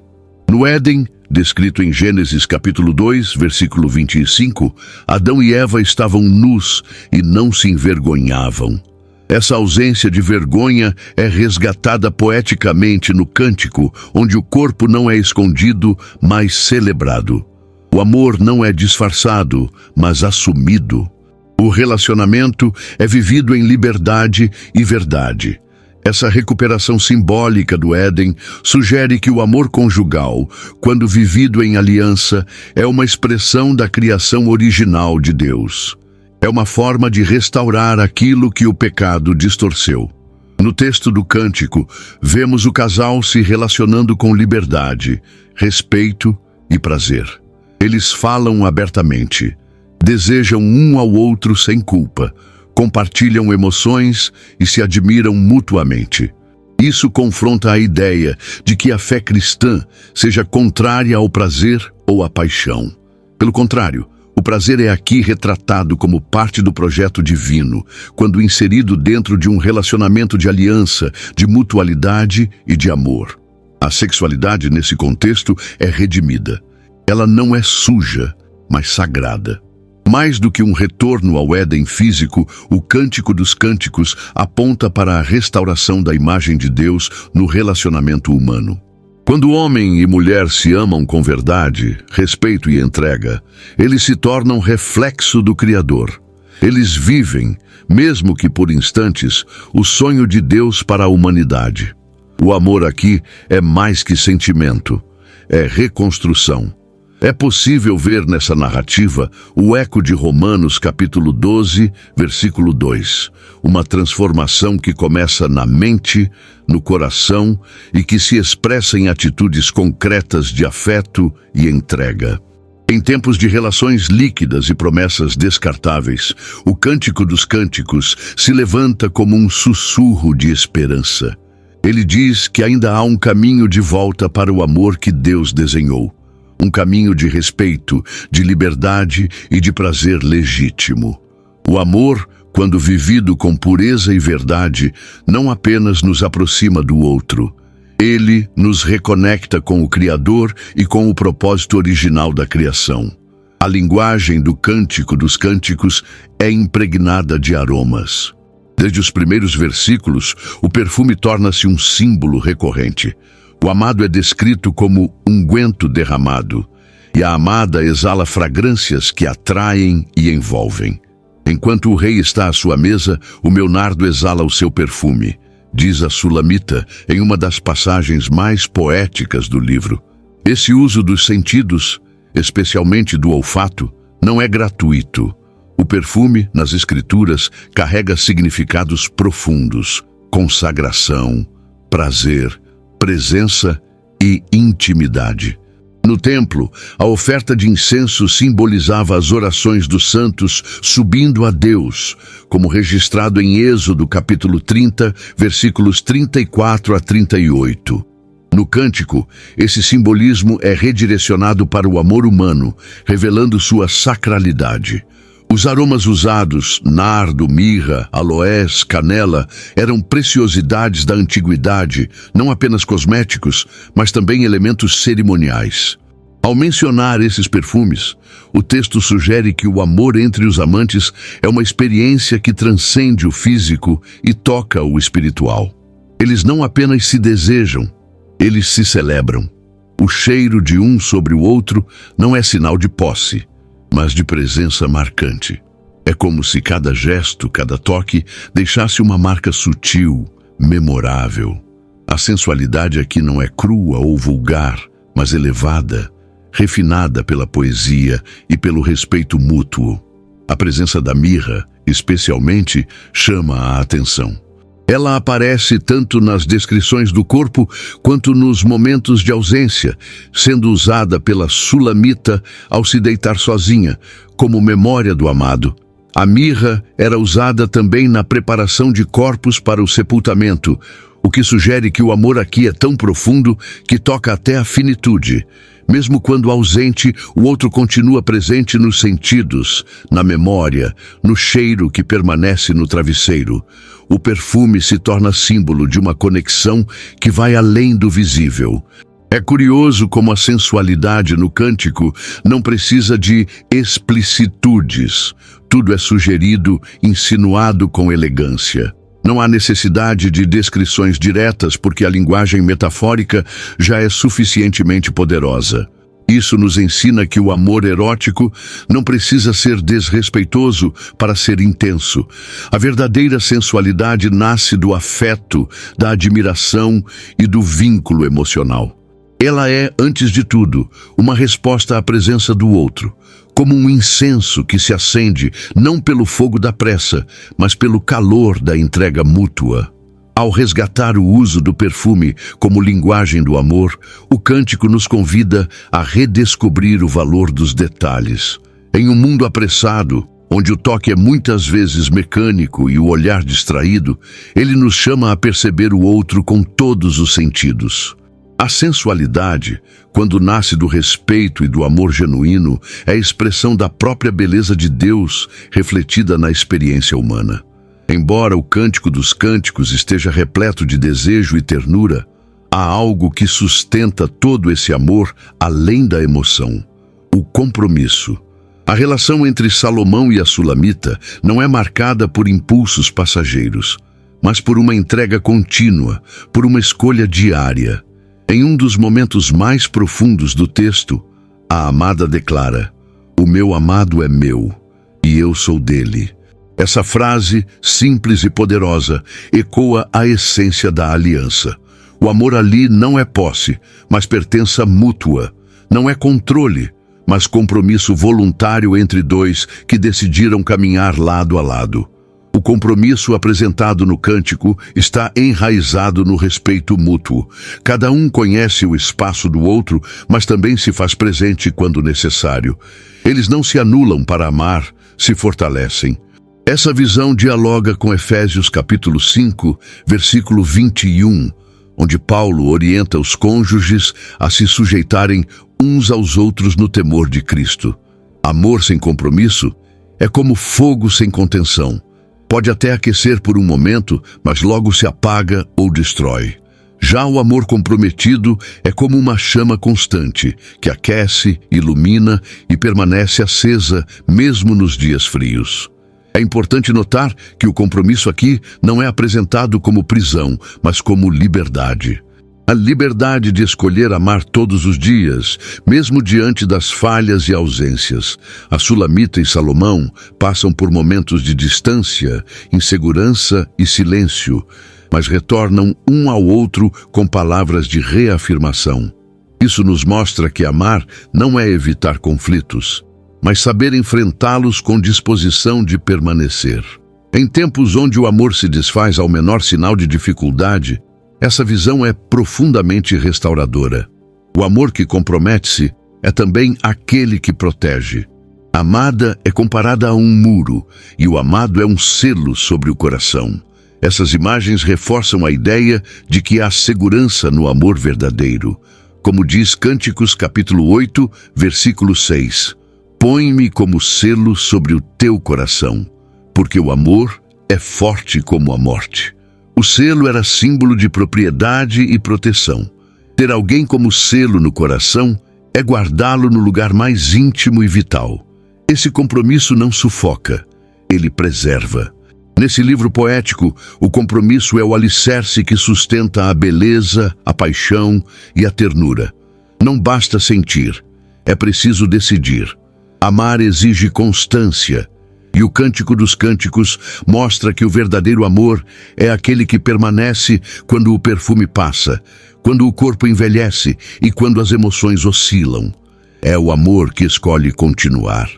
No Éden, descrito em Gênesis capítulo 2, versículo 25, Adão e Eva estavam nus e não se envergonhavam. Essa ausência de vergonha é resgatada poeticamente no cântico, onde o corpo não é escondido, mas celebrado. O amor não é disfarçado, mas assumido. O relacionamento é vivido em liberdade e verdade. Essa recuperação simbólica do Éden sugere que o amor conjugal, quando vivido em aliança, é uma expressão da criação original de Deus. É uma forma de restaurar aquilo que o pecado distorceu. No texto do Cântico, vemos o casal se relacionando com liberdade, respeito e prazer. Eles falam abertamente, desejam um ao outro sem culpa, compartilham emoções e se admiram mutuamente. Isso confronta a ideia de que a fé cristã seja contrária ao prazer ou à paixão. Pelo contrário, o prazer é aqui retratado como parte do projeto divino, quando inserido dentro de um relacionamento de aliança, de mutualidade e de amor. A sexualidade, nesse contexto, é redimida. Ela não é suja, mas sagrada. Mais do que um retorno ao Éden físico, o Cântico dos Cânticos aponta para a restauração da imagem de Deus no relacionamento humano. Quando homem e mulher se amam com verdade, respeito e entrega, eles se tornam reflexo do Criador. Eles vivem, mesmo que por instantes, o sonho de Deus para a humanidade. O amor aqui é mais que sentimento, é reconstrução. É possível ver nessa narrativa o eco de Romanos capítulo 12, versículo 2, uma transformação que começa na mente, no coração e que se expressa em atitudes concretas de afeto e entrega. Em tempos de relações líquidas e promessas descartáveis, o Cântico dos Cânticos se levanta como um sussurro de esperança. Ele diz que ainda há um caminho de volta para o amor que Deus desenhou. Um caminho de respeito, de liberdade e de prazer legítimo. O amor, quando vivido com pureza e verdade, não apenas nos aproxima do outro. Ele nos reconecta com o Criador e com o propósito original da criação. A linguagem do Cântico dos Cânticos é impregnada de aromas. Desde os primeiros versículos, o perfume torna-se um símbolo recorrente. O amado é descrito como unguento derramado, e a amada exala fragrâncias que atraem e envolvem. Enquanto o rei está à sua mesa, o meu nardo exala o seu perfume, diz a Sulamita em uma das passagens mais poéticas do livro. Esse uso dos sentidos, especialmente do olfato, não é gratuito. O perfume, nas Escrituras, carrega significados profundos: consagração, prazer, presença e intimidade. No templo, a oferta de incenso simbolizava as orações dos santos subindo a Deus, como registrado em Êxodo capítulo 30, versículos 34 a 38. No cântico, esse simbolismo é redirecionado para o amor humano, revelando sua sacralidade. Os aromas usados, nardo, mirra, aloés, canela, eram preciosidades da antiguidade, não apenas cosméticos, mas também elementos cerimoniais. Ao mencionar esses perfumes, o texto sugere que o amor entre os amantes é uma experiência que transcende o físico e toca o espiritual. Eles não apenas se desejam, eles se celebram. O cheiro de um sobre o outro não é sinal de posse, mas de presença marcante. É como se cada gesto, cada toque, deixasse uma marca sutil, memorável. A sensualidade aqui não é crua ou vulgar, mas elevada, refinada pela poesia e pelo respeito mútuo. A presença da mirra, especialmente, chama a atenção. Ela aparece tanto nas descrições do corpo quanto nos momentos de ausência, sendo usada pela Sulamita ao se deitar sozinha, como memória do amado. A mirra era usada também na preparação de corpos para o sepultamento, o que sugere que o amor aqui é tão profundo que toca até a finitude. Mesmo quando ausente, o outro continua presente nos sentidos, na memória, no cheiro que permanece no travesseiro. O perfume se torna símbolo de uma conexão que vai além do visível. É curioso como a sensualidade no cântico não precisa de explicitudes. Tudo é sugerido, insinuado com elegância. Não há necessidade de descrições diretas porque a linguagem metafórica já é suficientemente poderosa. Isso nos ensina que o amor erótico não precisa ser desrespeitoso para ser intenso. A verdadeira sensualidade nasce do afeto, da admiração e do vínculo emocional. Ela é, antes de tudo, uma resposta à presença do outro, como um incenso que se acende não pelo fogo da pressa, mas pelo calor da entrega mútua. Ao resgatar o uso do perfume como linguagem do amor, o cântico nos convida a redescobrir o valor dos detalhes. Em um mundo apressado, onde o toque é muitas vezes mecânico e o olhar distraído, ele nos chama a perceber o outro com todos os sentidos. A sensualidade, quando nasce do respeito e do amor genuíno, é a expressão da própria beleza de Deus refletida na experiência humana. Embora o Cântico dos Cânticos esteja repleto de desejo e ternura, há algo que sustenta todo esse amor além da emoção: o compromisso. A relação entre Salomão e a Sulamita não é marcada por impulsos passageiros, mas por uma entrega contínua, por uma escolha diária. Em um dos momentos mais profundos do texto, a amada declara: "O meu amado é meu, e eu sou dele." Essa frase, simples e poderosa, ecoa a essência da aliança. O amor ali não é posse, mas pertença mútua. Não é controle, mas compromisso voluntário entre dois que decidiram caminhar lado a lado. O compromisso apresentado no cântico está enraizado no respeito mútuo. Cada um conhece o espaço do outro, mas também se faz presente quando necessário. Eles não se anulam para amar, se fortalecem. Essa visão dialoga com Efésios capítulo 5, versículo 21, onde Paulo orienta os cônjuges a se sujeitarem uns aos outros no temor de Cristo. Amor sem compromisso é como fogo sem contenção. Pode até aquecer por um momento, mas logo se apaga ou destrói. Já o amor comprometido é como uma chama constante, que aquece, ilumina e permanece acesa mesmo nos dias frios. É importante notar que o compromisso aqui não é apresentado como prisão, mas como liberdade. A liberdade de escolher amar todos os dias, mesmo diante das falhas e ausências. A Sulamita e Salomão passam por momentos de distância, insegurança e silêncio, mas retornam um ao outro com palavras de reafirmação. Isso nos mostra que amar não é evitar conflitos, mas saber enfrentá-los com disposição de permanecer. Em tempos onde o amor se desfaz ao menor sinal de dificuldade, essa visão é profundamente restauradora. O amor que compromete-se é também aquele que protege. A amada é comparada a um muro, e o amado é um selo sobre o coração. Essas imagens reforçam a ideia de que há segurança no amor verdadeiro. Como diz Cânticos capítulo 8, versículo 6, "Põe-me como selo sobre o teu coração, porque o amor é forte como a morte." O selo era símbolo de propriedade e proteção. Ter alguém como selo no coração é guardá-lo no lugar mais íntimo e vital. Esse compromisso não sufoca, ele preserva. Nesse livro poético, o compromisso é o alicerce que sustenta a beleza, a paixão e a ternura. Não basta sentir, é preciso decidir. Amar exige constância, e o Cântico dos Cânticos mostra que o verdadeiro amor é aquele que permanece quando o perfume passa, quando o corpo envelhece e quando as emoções oscilam. É o amor que escolhe continuar.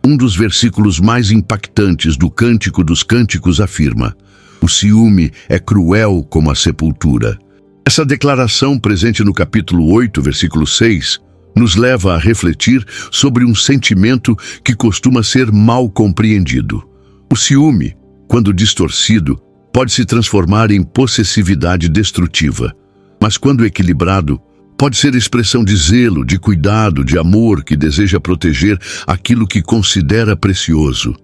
Um dos versículos mais impactantes do Cântico dos Cânticos afirma: o ciúme é cruel como a sepultura. Essa declaração, presente no capítulo 8, versículo 6, nos leva a refletir sobre um sentimento que costuma ser mal compreendido. O ciúme, quando distorcido, pode se transformar em possessividade destrutiva, mas quando equilibrado, pode ser expressão de zelo, de cuidado, de amor que deseja proteger aquilo que considera precioso.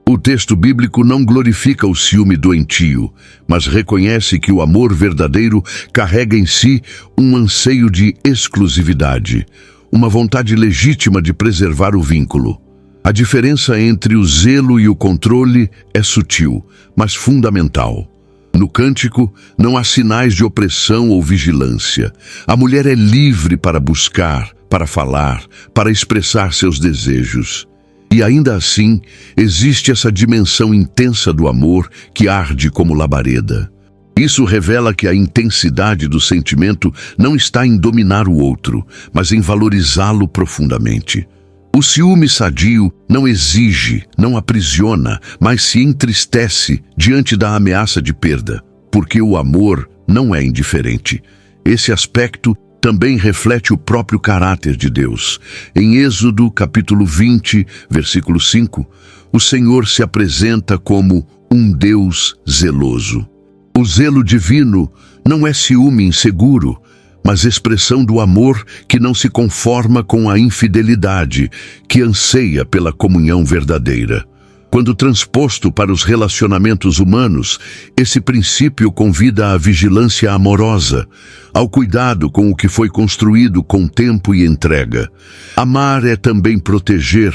O texto bíblico não glorifica o ciúme doentio, mas reconhece que o amor verdadeiro carrega em si um anseio de exclusividade, uma vontade legítima de preservar o vínculo. A diferença entre o zelo e o controle é sutil, mas fundamental. No cântico, não há sinais de opressão ou vigilância. A mulher é livre para buscar, para falar, para expressar seus desejos. E ainda assim, existe essa dimensão intensa do amor que arde como labareda. Isso revela que a intensidade do sentimento não está em dominar o outro, mas em valorizá-lo profundamente. O ciúme sadio não exige, não aprisiona, mas se entristece diante da ameaça de perda, porque o amor não é indiferente. Esse aspecto também reflete o próprio caráter de Deus. Em Êxodo, capítulo 20, versículo 5, o Senhor se apresenta como um Deus zeloso. O zelo divino não é ciúme inseguro, mas expressão do amor que não se conforma com a infidelidade, que anseia pela comunhão verdadeira. Quando transposto para os relacionamentos humanos, esse princípio convida à vigilância amorosa, ao cuidado com o que foi construído com tempo e entrega. Amar é também proteger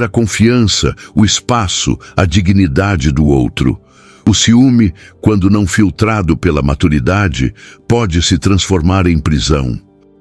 a confiança, o espaço, a dignidade do outro. O ciúme, quando não filtrado pela maturidade, pode se transformar em prisão.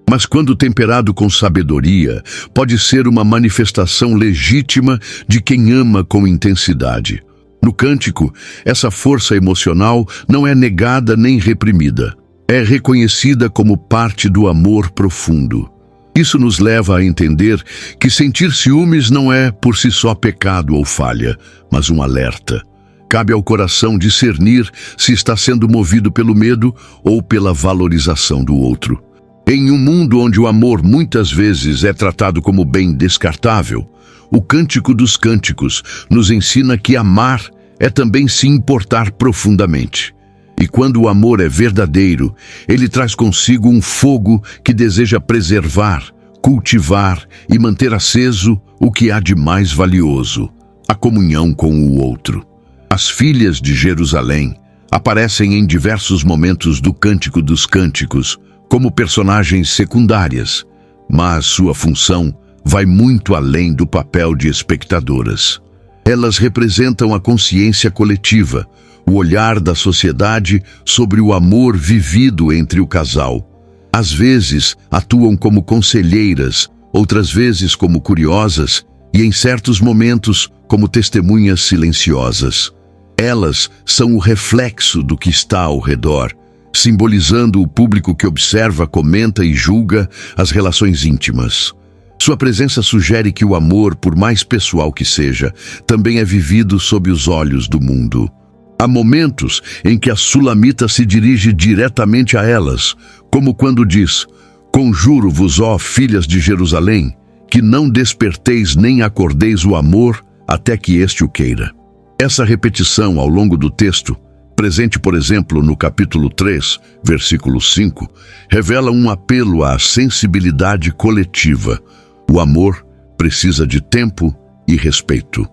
Mas quando temperado com sabedoria, pode ser uma manifestação legítima de quem ama com intensidade. No cântico, essa força emocional não é negada nem reprimida. É reconhecida como parte do amor profundo. Isso nos leva a entender que sentir ciúmes não é por si só pecado ou falha, mas um alerta. Cabe ao coração discernir se está sendo movido pelo medo ou pela valorização do outro. Em um mundo onde o amor muitas vezes é tratado como bem descartável, o Cântico dos Cânticos nos ensina que amar é também se importar profundamente. E quando o amor é verdadeiro, ele traz consigo um fogo que deseja preservar, cultivar e manter aceso o que há de mais valioso: a comunhão com o outro. As filhas de Jerusalém aparecem em diversos momentos do Cântico dos Cânticos como personagens secundárias, mas sua função vai muito além do papel de espectadoras. Elas representam a consciência coletiva, o olhar da sociedade sobre o amor vivido entre o casal. Às vezes atuam como conselheiras, outras vezes como curiosas e, em certos momentos, como testemunhas silenciosas. Elas são o reflexo do que está ao redor, simbolizando o público que observa, comenta e julga as relações íntimas. Sua presença sugere que o amor, por mais pessoal que seja, também é vivido sob os olhos do mundo. Há momentos em que a Sulamita se dirige diretamente a elas, como quando diz: "Conjuro-vos, ó filhas de Jerusalém, que não desperteis nem acordeis o amor até que este o queira." Essa repetição ao longo do texto, presente, por exemplo, no capítulo 3, versículo 5, revela um apelo à sensibilidade coletiva. O amor precisa de tempo e respeito.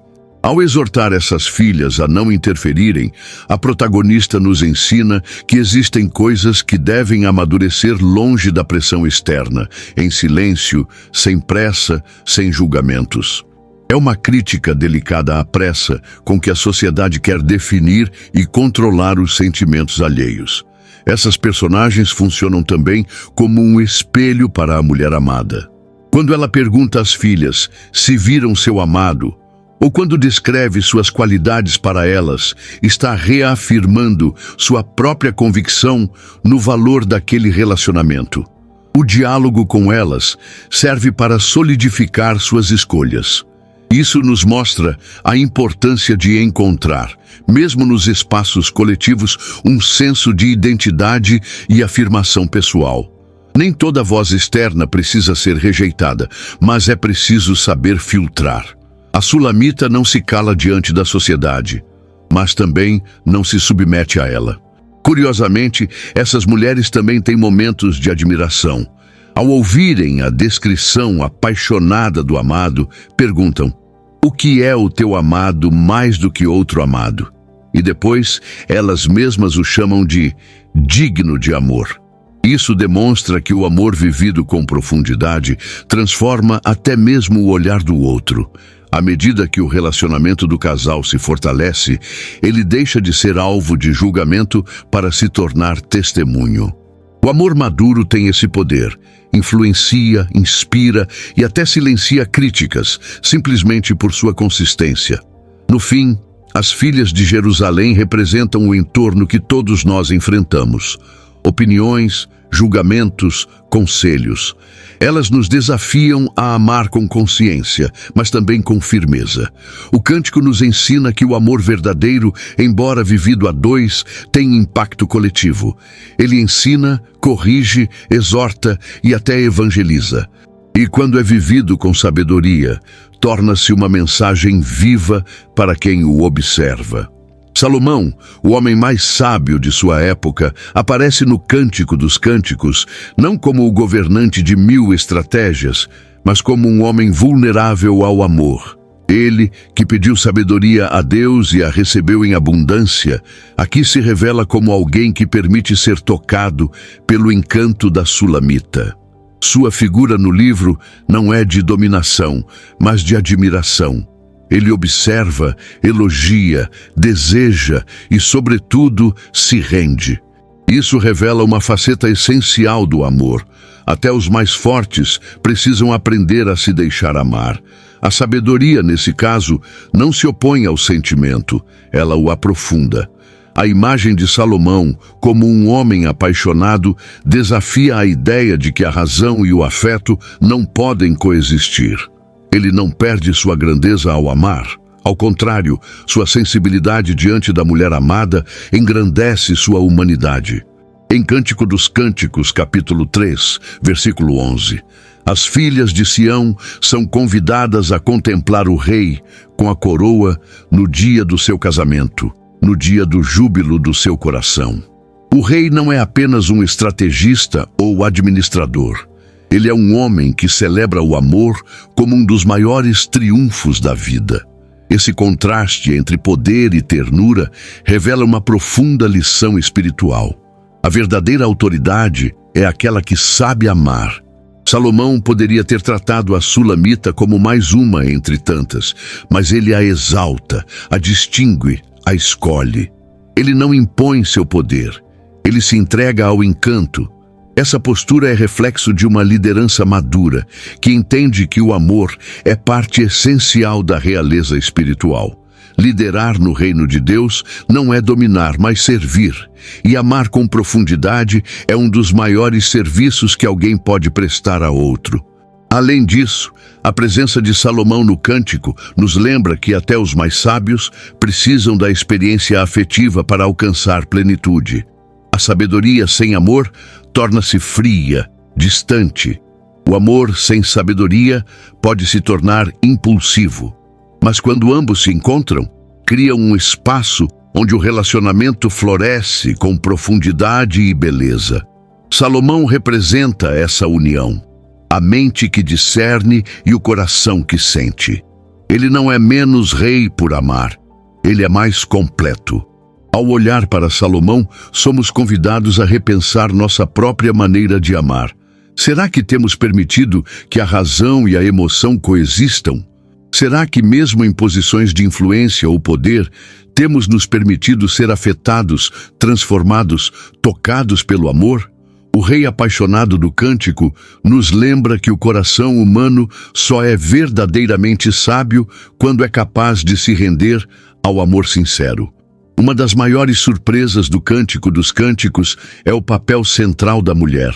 Ao exortar essas filhas a não interferirem, a protagonista nos ensina que existem coisas que devem amadurecer longe da pressão externa, em silêncio, sem pressa, sem julgamentos. É uma crítica delicada à pressa com que a sociedade quer definir e controlar os sentimentos alheios. Essas personagens funcionam também como um espelho para a mulher amada. Quando ela pergunta às filhas se viram seu amado, ou quando descreve suas qualidades para elas, está reafirmando sua própria convicção no valor daquele relacionamento. O diálogo com elas serve para solidificar suas escolhas. Isso nos mostra a importância de encontrar, mesmo nos espaços coletivos, um senso de identidade e afirmação pessoal. Nem toda voz externa precisa ser rejeitada, mas é preciso saber filtrar. A sulamita não se cala diante da sociedade, mas também não se submete a ela. Curiosamente, essas mulheres também têm momentos de admiração. Ao ouvirem a descrição apaixonada do amado, perguntam: o que é o teu amado mais do que outro amado? E depois, elas mesmas o chamam de digno de amor. Isso demonstra que o amor vivido com profundidade transforma até mesmo o olhar do outro. À medida que o relacionamento do casal se fortalece, ele deixa de ser alvo de julgamento para se tornar testemunho. O amor maduro tem esse poder. Influencia, inspira e até silencia críticas, simplesmente por sua consistência. No fim, as filhas de Jerusalém representam o entorno que todos nós enfrentamos. Opiniões, julgamentos, conselhos. Elas nos desafiam a amar com consciência, mas também com firmeza. O cântico nos ensina que o amor verdadeiro, embora vivido a dois, tem impacto coletivo. Ele ensina, corrige, exorta e até evangeliza. E quando é vivido com sabedoria, torna-se uma mensagem viva para quem o observa. Salomão, o homem mais sábio de sua época, aparece no Cântico dos Cânticos, não como o governante de 1000 estratégias, mas como um homem vulnerável ao amor. Ele, que pediu sabedoria a Deus e a recebeu em abundância, aqui se revela como alguém que permite ser tocado pelo encanto da sulamita. Sua figura no livro não é de dominação, mas de admiração. Ele observa, elogia, deseja e, sobretudo, se rende. Isso revela uma faceta essencial do amor. Até os mais fortes precisam aprender a se deixar amar. A sabedoria, nesse caso, não se opõe ao sentimento, ela o aprofunda. A imagem de Salomão, como um homem apaixonado, desafia a ideia de que a razão e o afeto não podem coexistir. Ele não perde sua grandeza ao amar. Ao contrário, sua sensibilidade diante da mulher amada engrandece sua humanidade. Em Cântico dos Cânticos, capítulo 3, versículo 11, as filhas de Sião são convidadas a contemplar o rei com a coroa no dia do seu casamento, no dia do júbilo do seu coração. O rei não é apenas um estrategista ou administrador. Ele é um homem que celebra o amor como um dos maiores triunfos da vida. Esse contraste entre poder e ternura revela uma profunda lição espiritual. A verdadeira autoridade é aquela que sabe amar. Salomão poderia ter tratado a sulamita como mais uma entre tantas, mas ele a exalta, a distingue, a escolhe. Ele não impõe seu poder, ele se entrega ao encanto. Essa postura é reflexo de uma liderança madura, que entende que o amor é parte essencial da realeza espiritual. Liderar no reino de Deus não é dominar, mas servir. E amar com profundidade é um dos maiores serviços que alguém pode prestar a outro. Além disso, a presença de Salomão no cântico nos lembra que até os mais sábios precisam da experiência afetiva para alcançar plenitude. A sabedoria sem amor torna-se fria, distante. O amor sem sabedoria pode se tornar impulsivo. Mas quando ambos se encontram, criam um espaço onde o relacionamento floresce com profundidade e beleza. Salomão representa essa união, a mente que discerne e o coração que sente. Ele não é menos rei por amar, ele é mais completo. Ao olhar para Salomão, somos convidados a repensar nossa própria maneira de amar. Será que temos permitido que a razão e a emoção coexistam? Será que, mesmo em posições de influência ou poder, temos nos permitido ser afetados, transformados, tocados pelo amor? O rei apaixonado do cântico nos lembra que o coração humano só é verdadeiramente sábio quando é capaz de se render ao amor sincero. Uma das maiores surpresas do Cântico dos Cânticos é o papel central da mulher.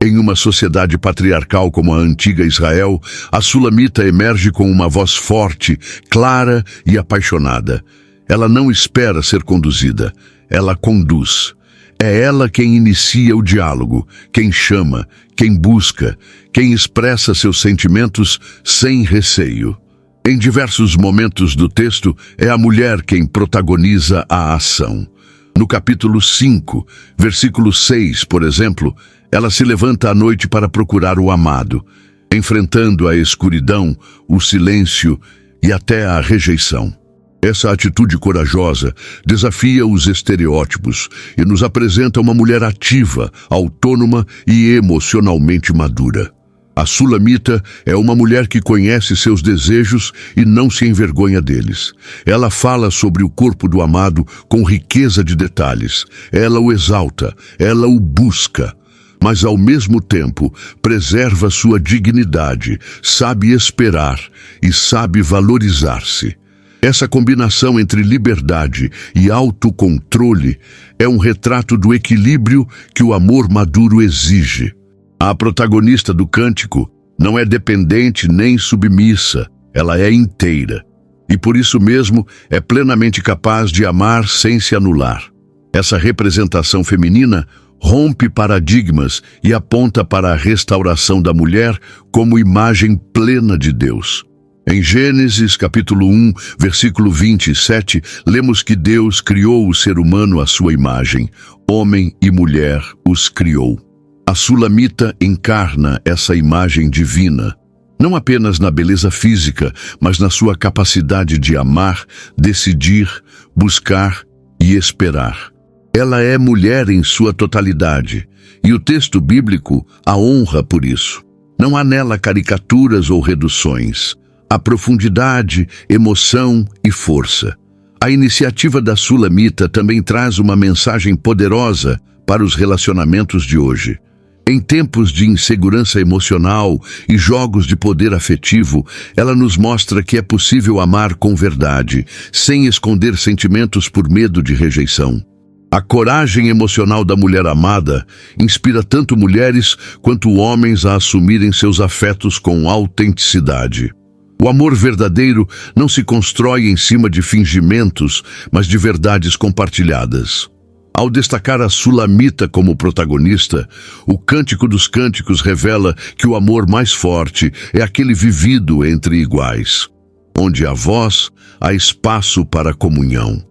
Em uma sociedade patriarcal como a antiga Israel, a sulamita emerge com uma voz forte, clara e apaixonada. Ela não espera ser conduzida, ela conduz. É ela quem inicia o diálogo, quem chama, quem busca, quem expressa seus sentimentos sem receio. Em diversos momentos do texto, é a mulher quem protagoniza a ação. No capítulo 5, versículo 6, por exemplo, ela se levanta à noite para procurar o amado, enfrentando a escuridão, o silêncio e até a rejeição. Essa atitude corajosa desafia os estereótipos e nos apresenta uma mulher ativa, autônoma e emocionalmente madura. A sulamita é uma mulher que conhece seus desejos e não se envergonha deles. Ela fala sobre o corpo do amado com riqueza de detalhes. Ela o exalta, ela o busca, mas ao mesmo tempo preserva sua dignidade, sabe esperar e sabe valorizar-se. Essa combinação entre liberdade e autocontrole é um retrato do equilíbrio que o amor maduro exige. A protagonista do cântico não é dependente nem submissa, ela é inteira. E por isso mesmo é plenamente capaz de amar sem se anular. Essa representação feminina rompe paradigmas e aponta para a restauração da mulher como imagem plena de Deus. Em Gênesis capítulo 1, versículo 27, lemos que Deus criou o ser humano à sua imagem. Homem e mulher os criou. A sulamita encarna essa imagem divina, não apenas na beleza física, mas na sua capacidade de amar, decidir, buscar e esperar. Ela é mulher em sua totalidade, e o texto bíblico a honra por isso. Não há nela caricaturas ou reduções. Há profundidade, emoção e força. A iniciativa da sulamita também traz uma mensagem poderosa para os relacionamentos de hoje. Em tempos de insegurança emocional e jogos de poder afetivo, ela nos mostra que é possível amar com verdade, sem esconder sentimentos por medo de rejeição. A coragem emocional da mulher amada inspira tanto mulheres quanto homens a assumirem seus afetos com autenticidade. O amor verdadeiro não se constrói em cima de fingimentos, mas de verdades compartilhadas. Ao destacar a sulamita como protagonista, o Cântico dos Cânticos revela que o amor mais forte é aquele vivido entre iguais. Onde há voz, há espaço para comunhão.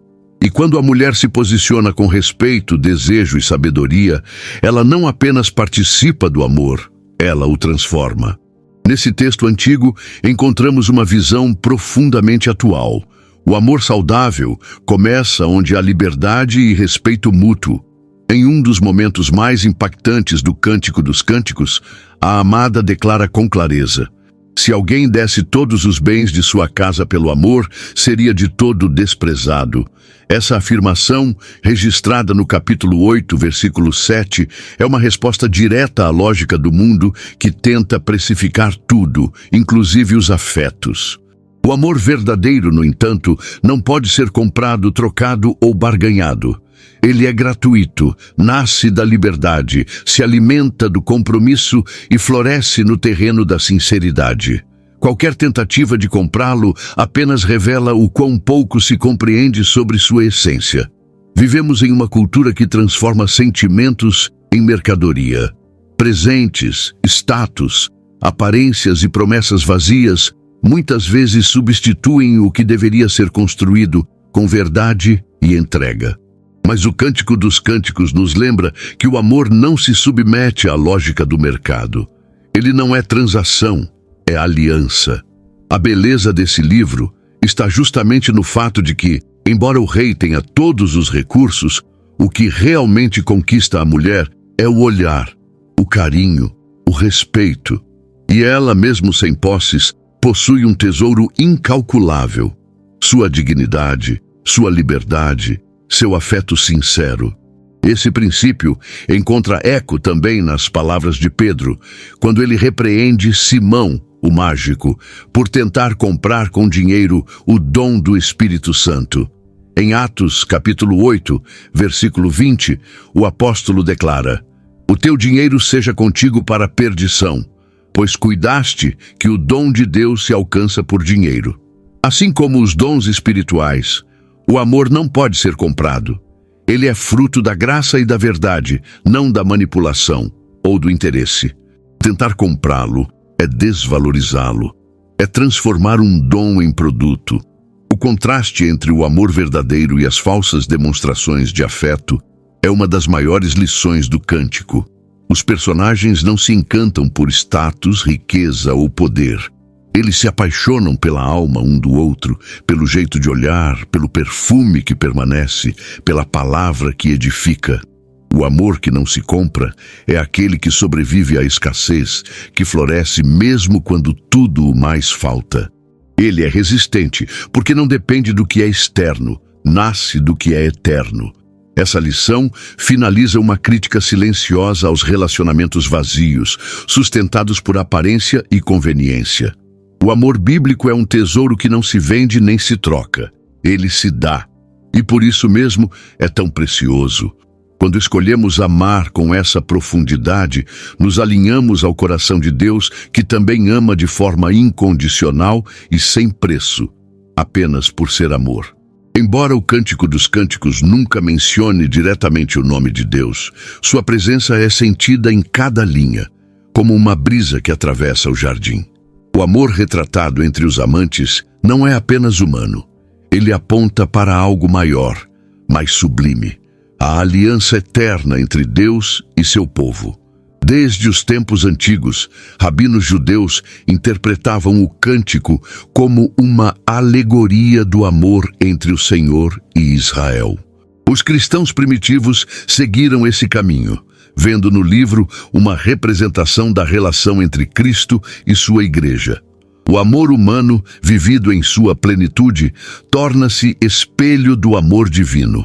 E quando a mulher se posiciona com respeito, desejo e sabedoria, ela não apenas participa do amor, ela o transforma. Nesse texto antigo, encontramos uma visão profundamente atual. O amor saudável começa onde há liberdade e respeito mútuo. Em um dos momentos mais impactantes do Cântico dos Cânticos, a amada declara com clareza: se alguém desse todos os bens de sua casa pelo amor, seria de todo desprezado. Essa afirmação, registrada no capítulo 8, versículo 7, é uma resposta direta à lógica do mundo que tenta precificar tudo, inclusive os afetos. O amor verdadeiro, no entanto, não pode ser comprado, trocado ou barganhado. Ele é gratuito, nasce da liberdade, se alimenta do compromisso e floresce no terreno da sinceridade. Qualquer tentativa de comprá-lo apenas revela o quão pouco se compreende sobre sua essência. Vivemos em uma cultura que transforma sentimentos em mercadoria. Presentes, status, aparências e promessas vazias muitas vezes substituem o que deveria ser construído com verdade e entrega. Mas o Cântico dos Cânticos nos lembra que o amor não se submete à lógica do mercado. Ele não é transação, é aliança. A beleza desse livro está justamente no fato de que, embora o rei tenha todos os recursos, o que realmente conquista a mulher é o olhar, o carinho, o respeito. E ela, mesmo sem posses, possui um tesouro incalculável: sua dignidade, sua liberdade, seu afeto sincero. Esse princípio encontra eco também nas palavras de Pedro, quando ele repreende Simão, o mágico, por tentar comprar com dinheiro o dom do Espírito Santo. Em Atos, capítulo 8, versículo 20, o apóstolo declara: "O teu dinheiro seja contigo para a perdição, pois cuidaste que o dom de Deus se alcança por dinheiro." Assim como os dons espirituais, o amor não pode ser comprado. Ele é fruto da graça e da verdade, não da manipulação ou do interesse. Tentar comprá-lo é desvalorizá-lo, é transformar um dom em produto. O contraste entre o amor verdadeiro e as falsas demonstrações de afeto é uma das maiores lições do Cântico. Os personagens não se encantam por status, riqueza ou poder. Eles se apaixonam pela alma um do outro, pelo jeito de olhar, pelo perfume que permanece, pela palavra que edifica. O amor que não se compra é aquele que sobrevive à escassez, que floresce mesmo quando tudo o mais falta. Ele é resistente, porque não depende do que é externo, nasce do que é eterno. Essa lição finaliza uma crítica silenciosa aos relacionamentos vazios, sustentados por aparência e conveniência. O amor bíblico é um tesouro que não se vende nem se troca. Ele se dá. E por isso mesmo é tão precioso. Quando escolhemos amar com essa profundidade, nos alinhamos ao coração de Deus, que também ama de forma incondicional e sem preço, apenas por ser amor. Embora o Cântico dos Cânticos nunca mencione diretamente o nome de Deus, sua presença é sentida em cada linha, como uma brisa que atravessa o jardim. O amor retratado entre os amantes não é apenas humano. Ele aponta para algo maior, mais sublime: a aliança eterna entre Deus e seu povo. Desde os tempos antigos, rabinos judeus interpretavam o cântico como uma alegoria do amor entre o Senhor e Israel. Os cristãos primitivos seguiram esse caminho, vendo no livro uma representação da relação entre Cristo e sua igreja. O amor humano, vivido em sua plenitude, torna-se espelho do amor divino.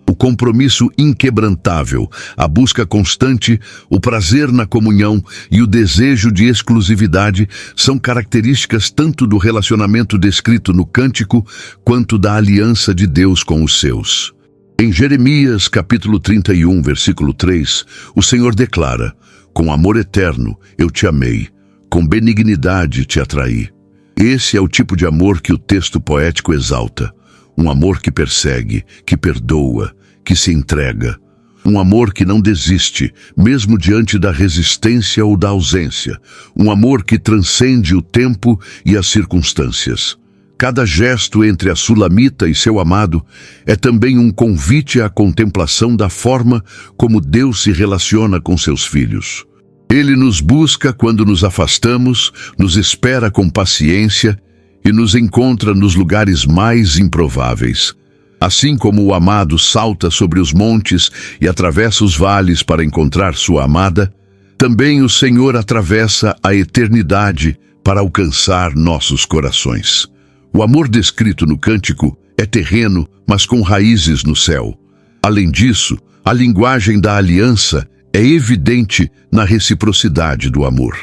O compromisso inquebrantável, a busca constante, o prazer na comunhão e o desejo de exclusividade são características tanto do relacionamento descrito no Cântico quanto da aliança de Deus com os seus. Em Jeremias, capítulo 31, versículo 3, o Senhor declara: "Com amor eterno eu te amei, com benignidade te atraí." Esse é o tipo de amor que o texto poético exalta. Um amor que persegue, que perdoa, que se entrega. Um amor que não desiste, mesmo diante da resistência ou da ausência. Um amor que transcende o tempo e as circunstâncias. Cada gesto entre a sulamita e seu amado é também um convite à contemplação da forma como Deus se relaciona com seus filhos. Ele nos busca quando nos afastamos, nos espera com paciência e nos encontra nos lugares mais improváveis. Assim como o amado salta sobre os montes e atravessa os vales para encontrar sua amada, também o Senhor atravessa a eternidade para alcançar nossos corações. O amor descrito no Cântico é terreno, mas com raízes no céu. Além disso, a linguagem da aliança é evidente na reciprocidade do amor.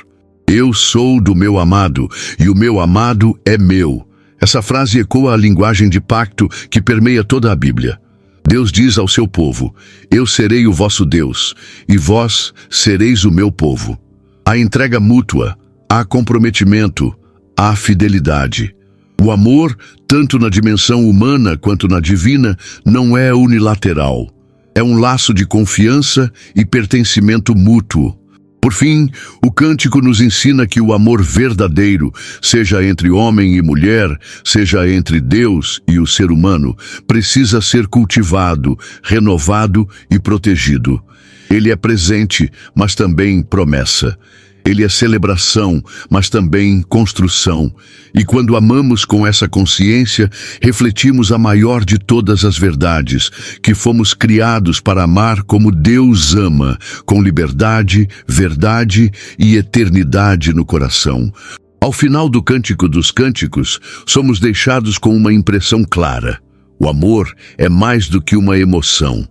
Eu sou do meu amado, e o meu amado é meu. Essa frase ecoa a linguagem de pacto que permeia toda a Bíblia. Deus diz ao seu povo: "Eu serei o vosso Deus, e vós sereis o meu povo." Há entrega mútua, há comprometimento, há fidelidade. O amor, tanto na dimensão humana quanto na divina, não é unilateral. É um laço de confiança e pertencimento mútuo. Por fim, o Cântico nos ensina que o amor verdadeiro, seja entre homem e mulher, seja entre Deus e o ser humano, precisa ser cultivado, renovado e protegido. Ele é presente, mas também promessa. Ele é celebração, mas também construção. E quando amamos com essa consciência, refletimos a maior de todas as verdades, que fomos criados para amar como Deus ama, com liberdade, verdade e eternidade no coração. Ao final do Cântico dos Cânticos, somos deixados com uma impressão clara. O amor é mais do que uma emoção.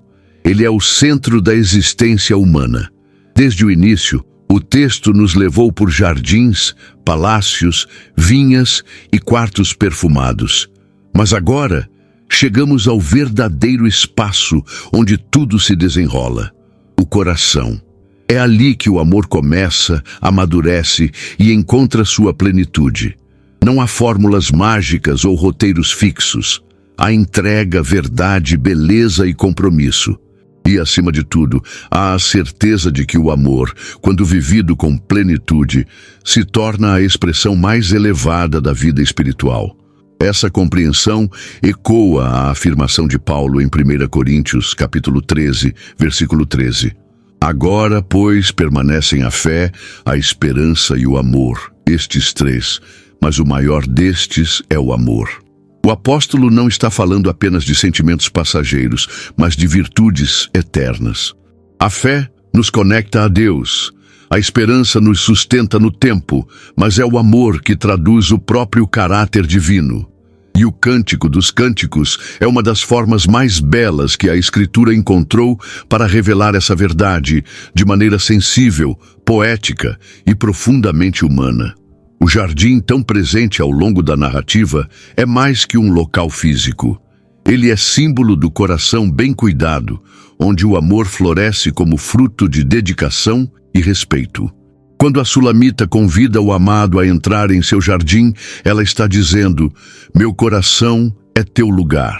Ele é o centro da existência humana. Desde o início, o texto nos levou por jardins, palácios, vinhas e quartos perfumados. Mas agora, chegamos ao verdadeiro espaço onde tudo se desenrola: o coração. É ali que o amor começa, amadurece e encontra sua plenitude. Não há fórmulas mágicas ou roteiros fixos. Há entrega, verdade, beleza e compromisso. E, acima de tudo, há a certeza de que o amor, quando vivido com plenitude, se torna a expressão mais elevada da vida espiritual. Essa compreensão ecoa a afirmação de Paulo em 1 Coríntios, capítulo 13, versículo 13. Agora, pois, permanecem a fé, a esperança e o amor, estes três, mas o maior destes é o amor. O apóstolo não está falando apenas de sentimentos passageiros, mas de virtudes eternas. A fé nos conecta a Deus. A esperança nos sustenta no tempo, mas é o amor que traduz o próprio caráter divino. E o Cântico dos Cânticos é uma das formas mais belas que a Escritura encontrou para revelar essa verdade de maneira sensível, poética e profundamente humana. O jardim, tão presente ao longo da narrativa, é mais que um local físico. Ele é símbolo do coração bem cuidado, onde o amor floresce como fruto de dedicação e respeito. Quando a Sulamita convida o amado a entrar em seu jardim, ela está dizendo: meu coração é teu lugar.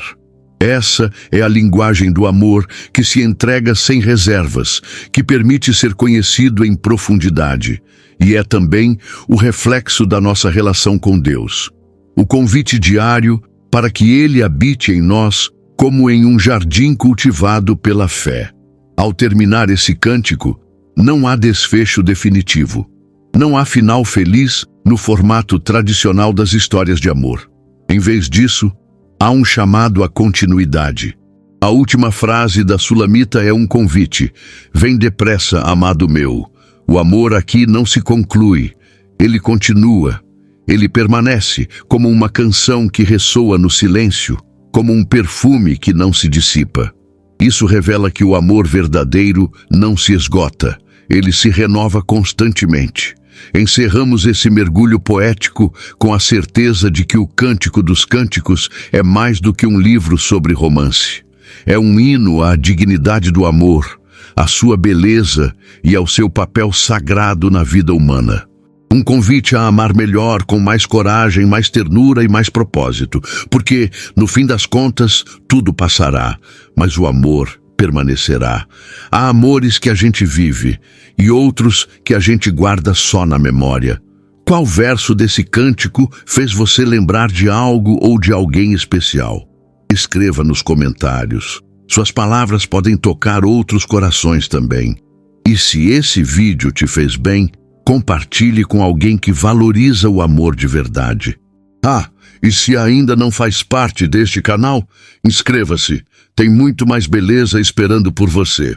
Essa é a linguagem do amor que se entrega sem reservas, que permite ser conhecido em profundidade. E é também o reflexo da nossa relação com Deus. O convite diário para que Ele habite em nós como em um jardim cultivado pela fé. Ao terminar esse cântico, não há desfecho definitivo. Não há final feliz no formato tradicional das histórias de amor. Em vez disso, há um chamado à continuidade. A última frase da Sulamita é um convite: vem depressa, amado meu. O amor aqui não se conclui, ele continua. Ele permanece como uma canção que ressoa no silêncio, como um perfume que não se dissipa. Isso revela que o amor verdadeiro não se esgota, ele se renova constantemente. Encerramos esse mergulho poético com a certeza de que o Cântico dos Cânticos é mais do que um livro sobre romance. É um hino à dignidade do amor, à sua beleza e ao seu papel sagrado na vida humana. Um convite a amar melhor, com mais coragem, mais ternura e mais propósito, porque, no fim das contas, tudo passará, mas o amor permanecerá. Há amores que a gente vive e outros que a gente guarda só na memória. Qual verso desse cântico fez você lembrar de algo ou de alguém especial? Escreva nos comentários. Suas palavras podem tocar outros corações também. E se esse vídeo te fez bem, compartilhe com alguém que valoriza o amor de verdade. E se ainda não faz parte deste canal, inscreva-se. Tem muito mais beleza esperando por você.